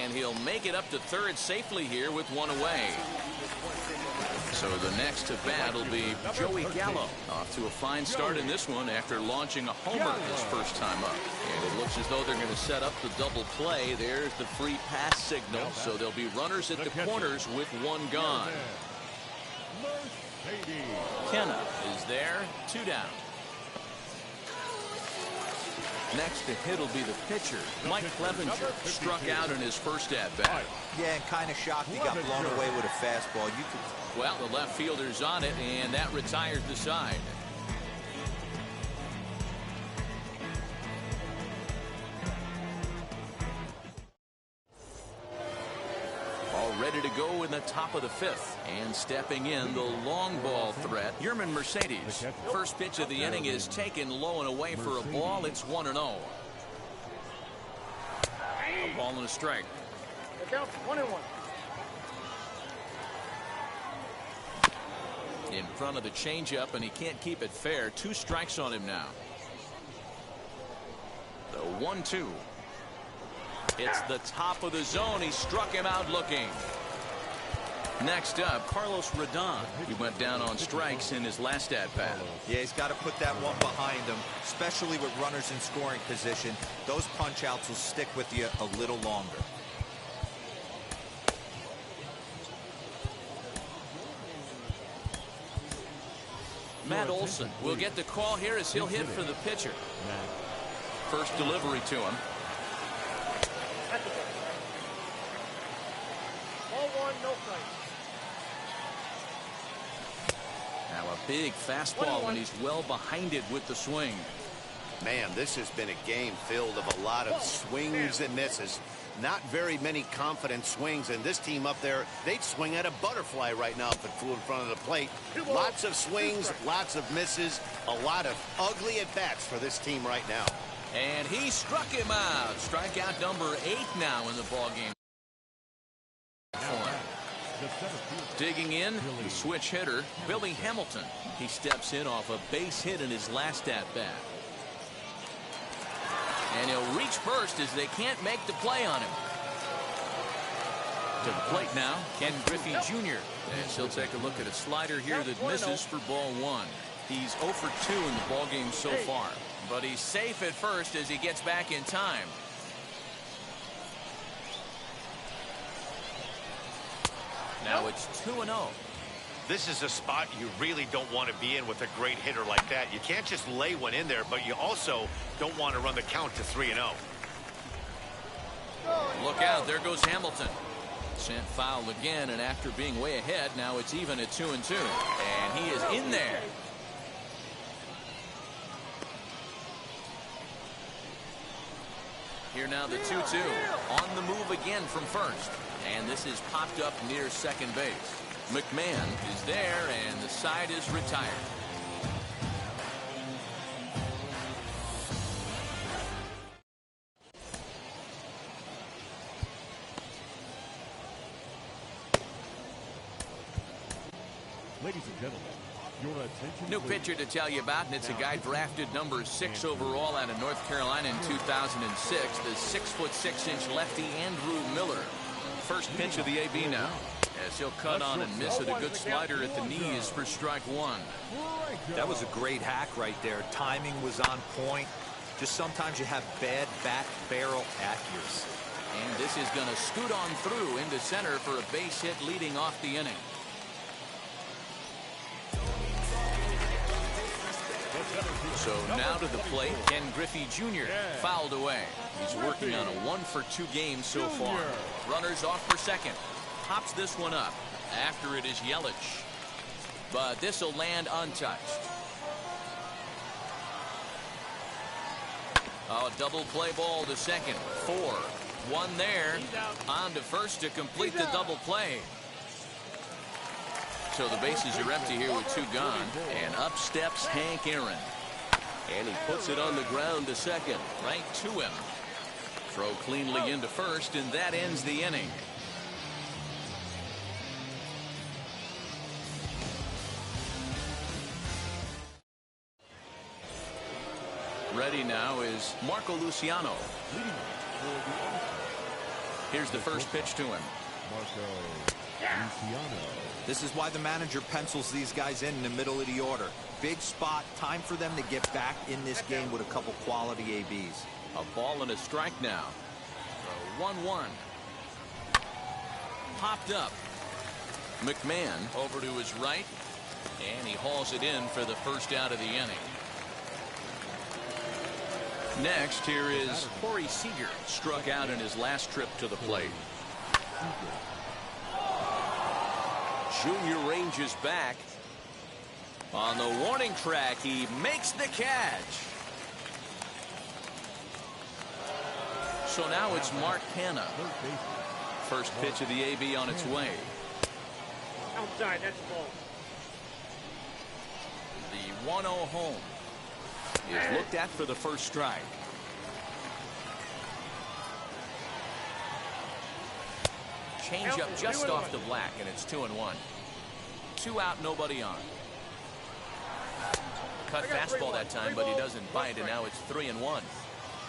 And he'll make it up to third safely here with 1 away. So the next to bat will be Joey Gallo. Off to a fine start in this one after launching a homer his first time up. And it looks as though they're going to set up the double play. There's the free pass signal. So there'll be runners at the corners with 1 gone. Kenna is there, 2 down. Next to hit will be the pitcher, Mike Clevenger, struck out in his first at-bat. Yeah, and kind of shocked he got blown away with a fastball. You could... Well, the left fielder's on it, and that retires the side. All ready to go in the top of the 5th. And stepping in, the long ball threat, Yerman Mercedes. First pitch of the inning is taken low and away for a ball. It's 1-0. A ball and a strike. Look out, 1-1. In front of the changeup, and he can't keep it fair. 2 strikes on him now. The 1-2. It's the top of the zone. He struck him out looking. Next up, Carlos Rodon. He went down on strikes in his last at-bat. Yeah, he's got to put that one behind him, especially with runners in scoring position. Those punch-outs will stick with you a little longer. Matt Olson will get the call here as he'll hit for the pitcher. First delivery to him. Ball 1, no strikes. Now a big fastball, and he's well behind it with the swing. Man, this has been a game filled of a lot of swings and misses. Not very many confident swings, and this team up there, they'd swing at a butterfly right now if it flew in front of the plate. Lots of swings, lots of misses, a lot of ugly at-bats for this team right now. And he struck him out. Strikeout number 8 now in the ballgame. Digging in, the switch hitter, Billy Hamilton. He steps in off a base hit in his last at-bat. And he'll reach first as they can't make the play on him. To the plate now, Ken Griffey Jr. As he'll take a look at a slider here that misses for ball 1. He's 0 for 2 in the ballgame so far. But he's safe at first as he gets back in time. Now it's 2-0. This is a spot you really don't want to be in with a great hitter like that. You can't just lay one in there, but you also don't want to run the count to 3-0. Look out, there goes Hamilton. Sent foul again, and after being way ahead, now it's even at 2-2. And he is in there. Here now the 2-2. On the move again from first. And this is popped up near second base. McMahon is there, and the side is retired. Ladies and gentlemen, your attention. New pitcher to tell you about, and it's a guy drafted number 6 overall out of North Carolina in 2006. The 6'6" lefty Andrew Miller. First pitch of the AB now. As he'll cut on and miss with a good slider at the knees for strike 1. That was a great hack right there. Timing was on point. Just sometimes you have bad back barrel accuracy. And this is going to scoot on through into center for a base hit leading off the inning. So now to the plate, Ken Griffey Jr. fouled away. He's working on a 1 for 2 game so far. Runners off for second. Pops this one up. After it is Yelich. But this will land untouched. Oh, double play ball to second. 4. 1 there. On to first to complete the double play. So the bases are empty here with 2 gone. And up steps Hank Aaron. And he puts it on the ground to second. Right to him. Throw cleanly into first, and that ends the inning. Ready now is Marco Luciano. Here's the first pitch to him. This is why the manager pencils these guys in the middle of the order. Big spot. Time for them to get back in this game with a couple quality ABs. A ball and a strike now. 1-1. Popped up. McMahon over to his right. And he hauls it in for the first out of the inning. Next, here is Corey Seager, struck out in his last trip to the plate. Junior ranges back. On the warning track, he makes the catch. So now it's Mark Canha. First pitch of the AB on its way. Outside, that's the ball. The 1-0 home is looked at for the first strike. Change up just off the black, and it's 2-1. 2 out, nobody on. Cut fastball that time, but he doesn't bite, and now it's 3-1.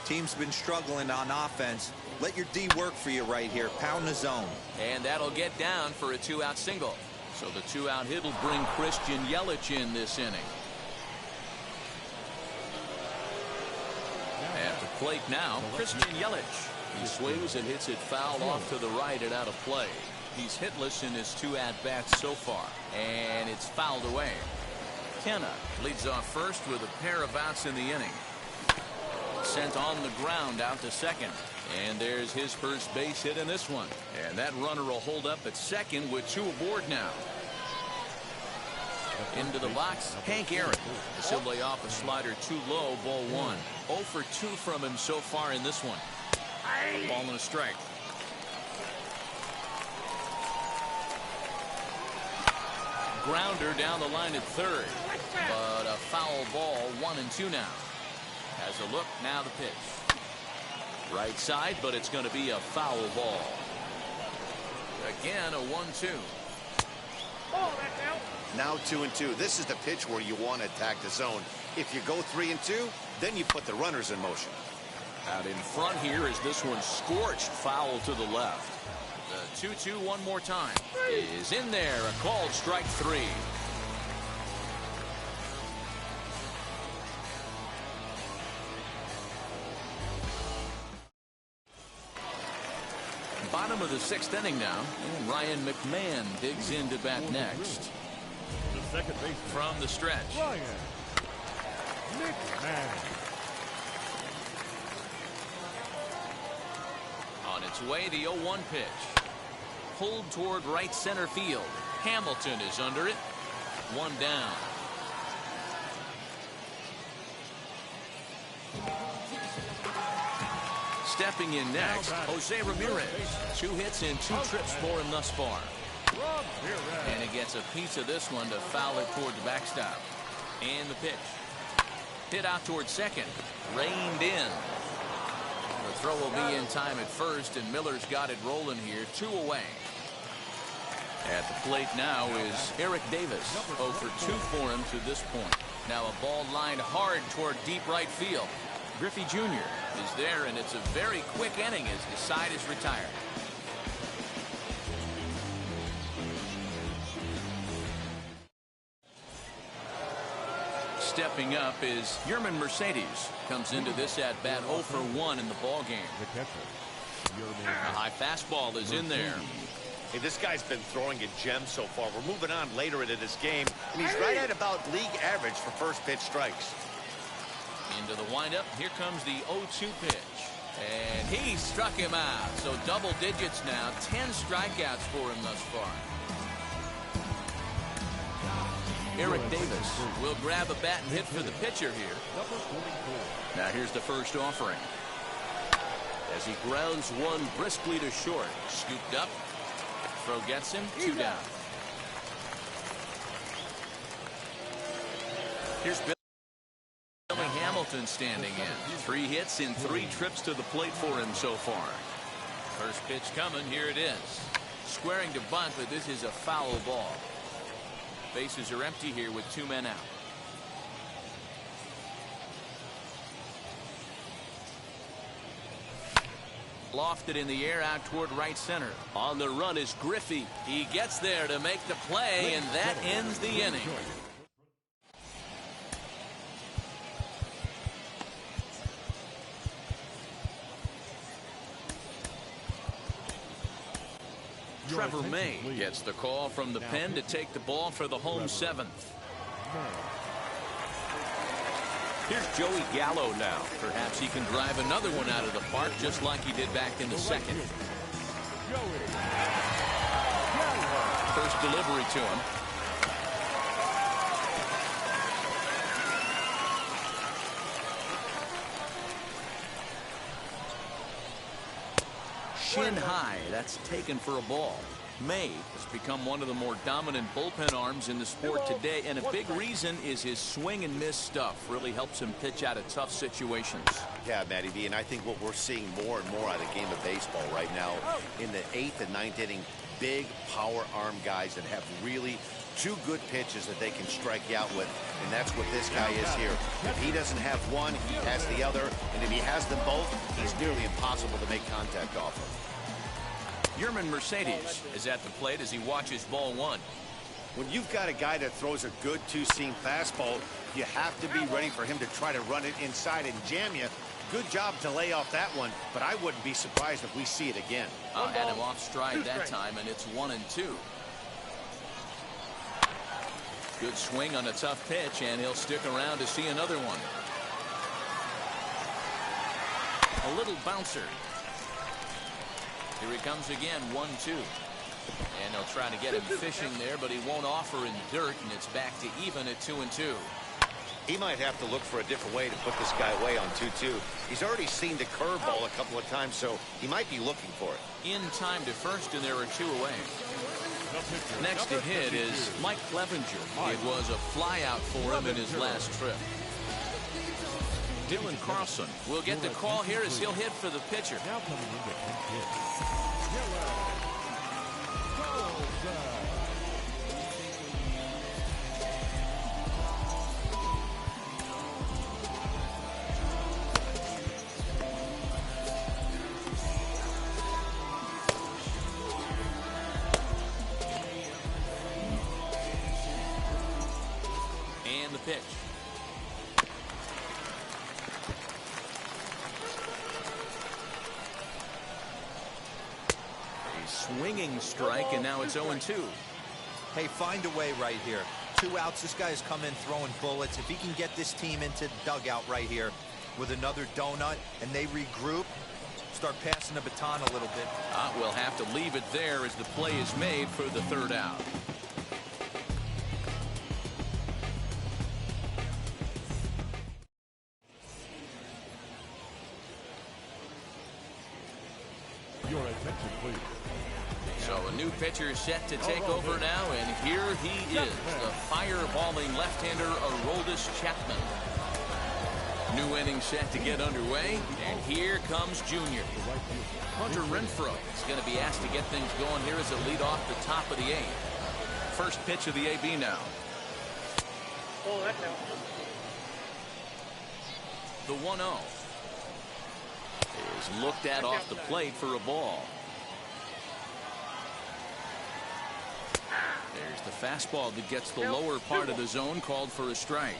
Team's been struggling on offense. Let your D work for you right here. Pound the zone. And that'll get down for a 2-out single. So the 2-out hit will bring Christian Yelich in this inning. At the plate now, Christian Yelich. He swings and hits it foul off to the right and out of play. He's hitless in his 2 at-bats so far. And it's fouled away. Canha leads off first with a pair of outs in the inning. Sent on the ground out to second. And there's his first base hit in this one. And that runner will hold up at second with 2 aboard now. Into the box, Hank Aaron. He'll lay off a slider too low, ball 1. 0 for 2 from him so far in this one. Ball and a strike. Grounder down the line at third. But a foul ball, 1-2 now. Has a look, now the pitch. Right side, but it's going to be a foul ball. Again, a 1-2. Now 2-2. This is the pitch where you want to attack the zone. If you go 3-2, then you put the runners in motion. Out in front here is this one scorched foul to the left. The 2-2 one more time is in there. A called strike 3. Bottom of the 6th inning now, and Ryan McMahon digs in to bat next. The second base from the stretch. Ryan McMahon. On its way, the 0-1 pitch. Pulled toward right center field. Hamilton is under it. 1 down. Stepping in next, Jose Ramirez. 2 hits and 2 trips for him thus far. And he gets a piece of this one to foul it toward the backstop. And the pitch. Hit out toward second. Reined in. The throw will be in time at first, and Miller's got it rolling here. 2 away. At the plate now is Eric Davis. 0 for 2 for him to this point. Now a ball lined hard toward deep right field. Griffey Jr. is there, and it's a very quick inning as his side is retired. Stepping up is Yerman Mercedes. Comes into this at bat 0 for 1 in the ball game. A high fastball is in there. Hey, this guy's been throwing a gem so far. We're moving on later into this game, and he's right at about league average for first pitch strikes. Into the windup. Here comes the 0-2 pitch. And he struck him out. So double digits now. 10 strikeouts for him thus far. Eric Davis will grab a bat and hit for the pitcher here. Now here's the first offering. As he grounds one briskly to short. Scooped up. Throw gets him. 2 down. Here's Billy Hamilton standing in. 3 hits and 3 trips to the plate for him so far. First pitch coming. Here it is. Squaring to bunt, but this is a foul ball. Bases are empty here with 2 men out. Lofted in the air out toward right center. On the run is Griffey. He gets there to make the play, and that ends the inning. Trevor May gets the call from the pen to take the ball for the home seventh. Here's Joey Gallo now. Perhaps he can drive another one out of the park just like he did back in the second. First delivery to him. Shin high. That's taken for a ball. May has become one of the more dominant bullpen arms in the sport today, and a big reason is his swing and miss stuff. Really helps him pitch out of tough situations. Yeah, Matty V, and I think what we're seeing more and more out of the game of baseball right now in the 8th and 9th inning, big power arm guys that have really two good pitches that they can strike you out with, and that's what this guy is here. If he doesn't have one, he has the other, and if he has them both, he's nearly impossible to make contact off of. Yerman Mercedes is at the plate as he watches ball one. When you've got a guy that throws a good two-seam fastball, you have to be ready for him to try to run it inside and jam you. Good job to lay off that one, but I wouldn't be surprised if we see it again. Had him off stride that time, and it's 1-2. Good swing on a tough pitch, and he'll stick around to see another one. A little bouncer. Here he comes again, 1-2. And they'll try to get him fishing there, but he won't offer in dirt, and it's back to even at 2-2. He might have to look for a different way to put this guy away on 2-2. He's already seen the curveball a couple of times, so he might be looking for it. In time to first, and there are two away. Next to hit is Mike Clevenger. It was a flyout for him in his last trip. Dylan Carlson will get the call here as he'll hit for the pitcher. Now coming in to hit. And the pitch. Swinging strike, and now it's 0-2. Hey, find a way right here. 2 outs. This guy's come in throwing bullets. If he can get this team into the dugout right here with another donut and they regroup, start passing the baton a little bit. We'll have to leave it there as the play is made for the third out. Your attention, please. So a new pitcher set to take over now, and here he is, the fireballing left-hander Aroldis Chapman. New inning set to get underway, and here comes Junior. Hunter Renfroe is going to be asked to get things going here as a lead off the top of the 8th. First pitch of the AB now. Oh, that's out. The 1-0 is looked at off the plate for a ball. There's the fastball that gets the lower part of the zone, called for a strike.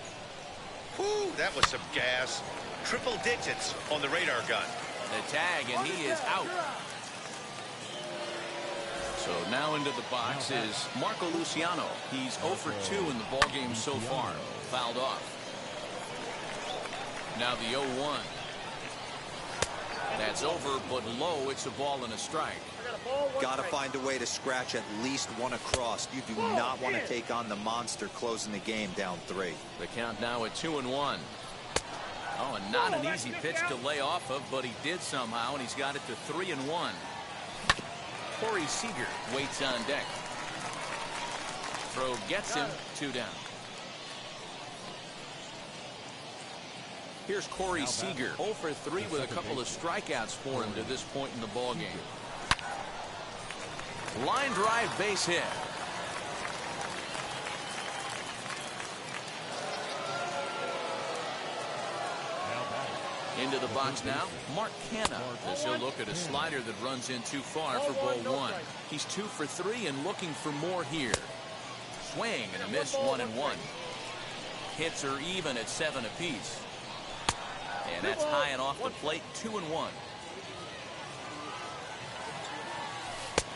Whew, that was some gas. Triple digits on the radar gun. The tag, and he is out. So now into the box is Marco Luciano. He's 0 for 2 in the ballgame so far. Fouled off. Now the 0-1. That's over, but low. It's a ball and a strike. Got to find a way to scratch at least one across. You do not want to take on the monster closing the game down 3. The count now at 2-1. Oh, and not an easy pitch to lay off of, but he did somehow, and he's got it to 3-1. Corey Seager waits on deck. Throw gets him, 2 down. Here's Corey Seager, 0 for 3 with a couple of strikeouts for him to this point in the ballgame. Line drive, base hit. Into the box now, Mark Canha, as he'll look at a slider that runs in too far for ball 1. He's 2 for 3 and looking for more here. Swing and a miss, 1-1. Hits are even at 7 apiece. And that's high and off the plate, 2-1.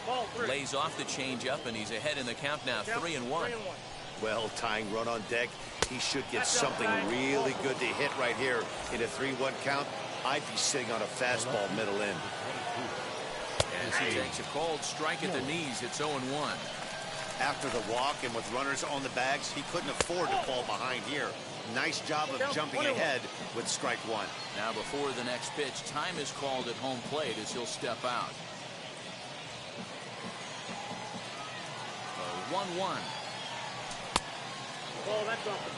Ball 3. Lays off the changeup, and he's ahead in the count now, 3-1. Well, tying run on deck. He should get something really good to hit right here in a 3-1 count. I'd be sitting on a fastball middle in. As he takes a cold strike at the knees, it's 0-1. After the walk and with runners on the bags, he couldn't afford to fall behind here. Nice job of jumping ahead with strike one. Now before the next pitch, time is called at home plate as he'll step out. 1-1.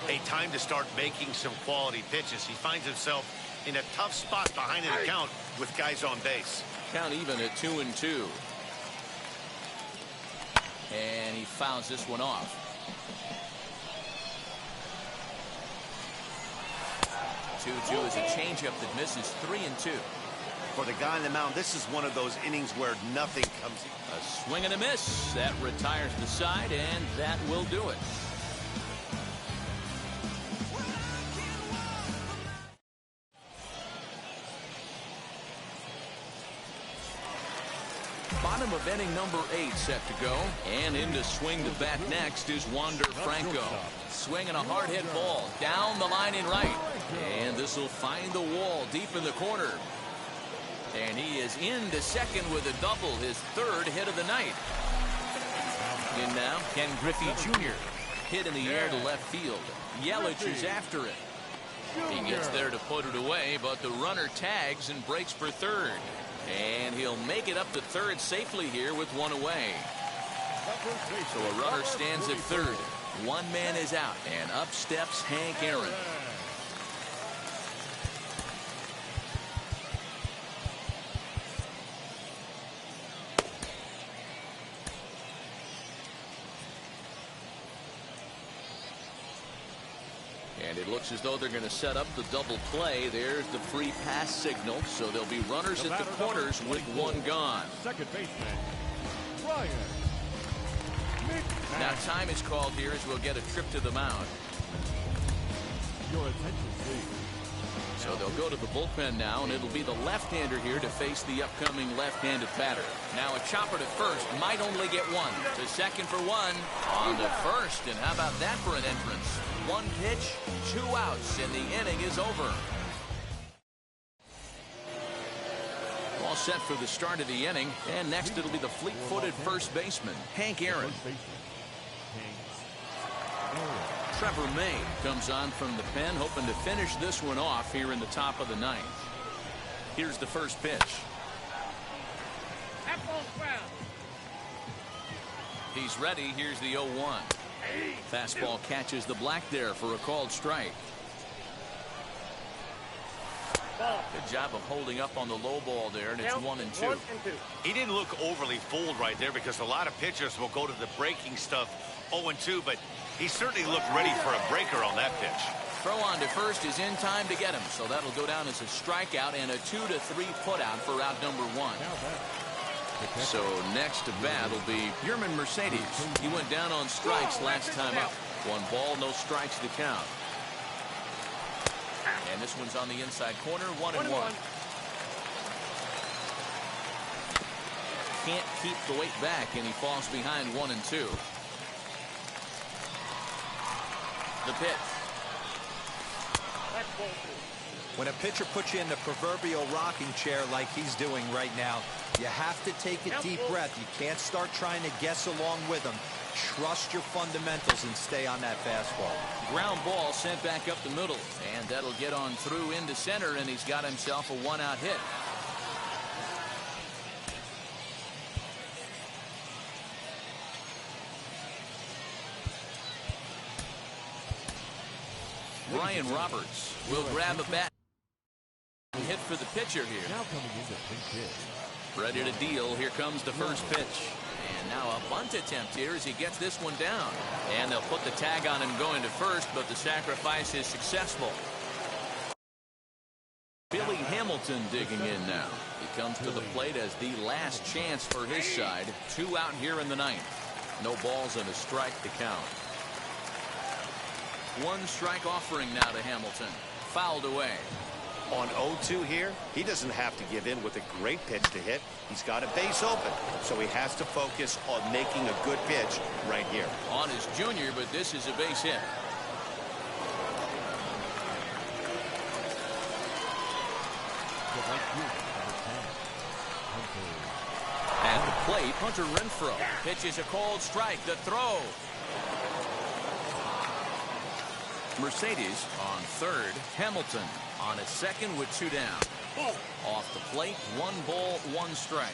A time to start making some quality pitches. He finds himself in a tough spot behind an account with guys on base. Count even at 2-2. And he fouls this one off. 2-2 is a changeup that misses. 3-2. For the guy on the mound, this is one of those innings where nothing comes. A swing and a miss. That retires the side, and that will do it. Bottom of inning number 8 set to go. And in to swing the bat next is Wander Franco. Swinging a hard hit ball down the line in right. And this will find the wall deep in the corner. And he is into second with a double, his 3rd hit of the night. In now, Ken Griffey Jr. Hit in the air to left field. Yelich is after it. He gets there to put it away, but the runner tags and breaks for 3rd. And he'll make it up to 3rd safely here with one away. So a runner stands at 3rd. One man is out, and up steps Hank Aaron. And it looks as though they're going to set up the double play. There's the free pass signal. So there'll be runners at the corners with one gone. Second baseman, Ryan McMahon. Now time is called here as we'll get a trip to the mound. Your attention, please. So they'll go to the bullpen now, and it'll be the left-hander here to face the upcoming left-handed batter. Now a chopper to first might only get one. To second for one. On to first, and how about that for an entrance? One pitch, 2 outs, and the inning is over. All set for the start of the inning, and next it'll be the fleet-footed first baseman, Hank Aaron. Trevor May comes on from the pen, hoping to finish this one off here in the top of the 9th. Here's the first pitch. He's ready. Here's the 0-1. Fastball catches the black there for a called strike. Good job of holding up on the low ball there, and it's 1-2. He didn't look overly fooled right there because a lot of pitchers will go to the breaking stuff 0-2, but he certainly looked ready for a breaker on that pitch. Throw on to first is in time to get him, so that'll go down as a strikeout and a 2-3 putout for out number 1. So next to bat will be Yermin Mercedes. He went down on strikes last time up. 1 ball, no strikes to count. And this one's on the inside corner, 1-1. Can't keep the weight back, and he falls behind 1-2. The pitch. When a pitcher puts you in the proverbial rocking chair like he's doing right now, you have to take a deep breath. You can't start trying to guess along with him. Trust your fundamentals and stay on that fastball. Ground ball sent back up the middle, and that'll get on through into center, and he's got himself a 1-out hit. Brian Roberts will grab a bat and hit for the pitcher here. Now coming in the pinch hit. Ready to deal. Here comes the first pitch. And now a bunt attempt here as he gets this one down. And they'll put the tag on him going to first, but the sacrifice is successful. Billy Hamilton digging in now. He comes to the plate as the last chance for his side. 2 out here in the 9th. No balls and a strike to count. 1 strike offering now to Hamilton. Fouled away. On 0-2 here, he doesn't have to give in with a great pitch to hit. He's got a base open, so he has to focus on making a good pitch right here. On his junior, but this is a base hit. The right fielder, number 10, Hunter. At the plate, Hunter Renfroe pitches a cold strike. The throw. Mercedes on third. Hamilton on at second with 2 down. Off the plate, 1 ball, 1 strike.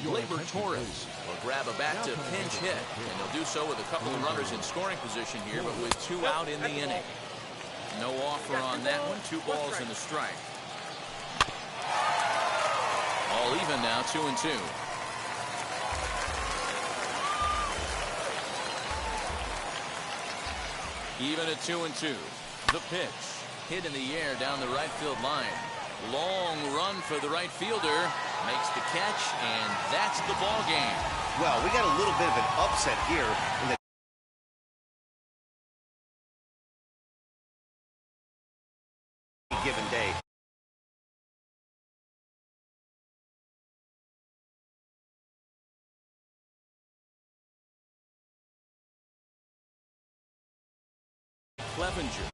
Gleyber Torres will grab a bat to pinch hit, and they'll do so with a couple of runners in scoring position here, but with 2 out in the inning. No offer on that one. 2 balls and a strike. All even now, 2-2. Even at 2-2. The pitch hit in the air down the right field line. Long run for the right fielder. Makes the catch, and that's the ball game. Well, we got a little bit of an upset here in the given day. Clevenger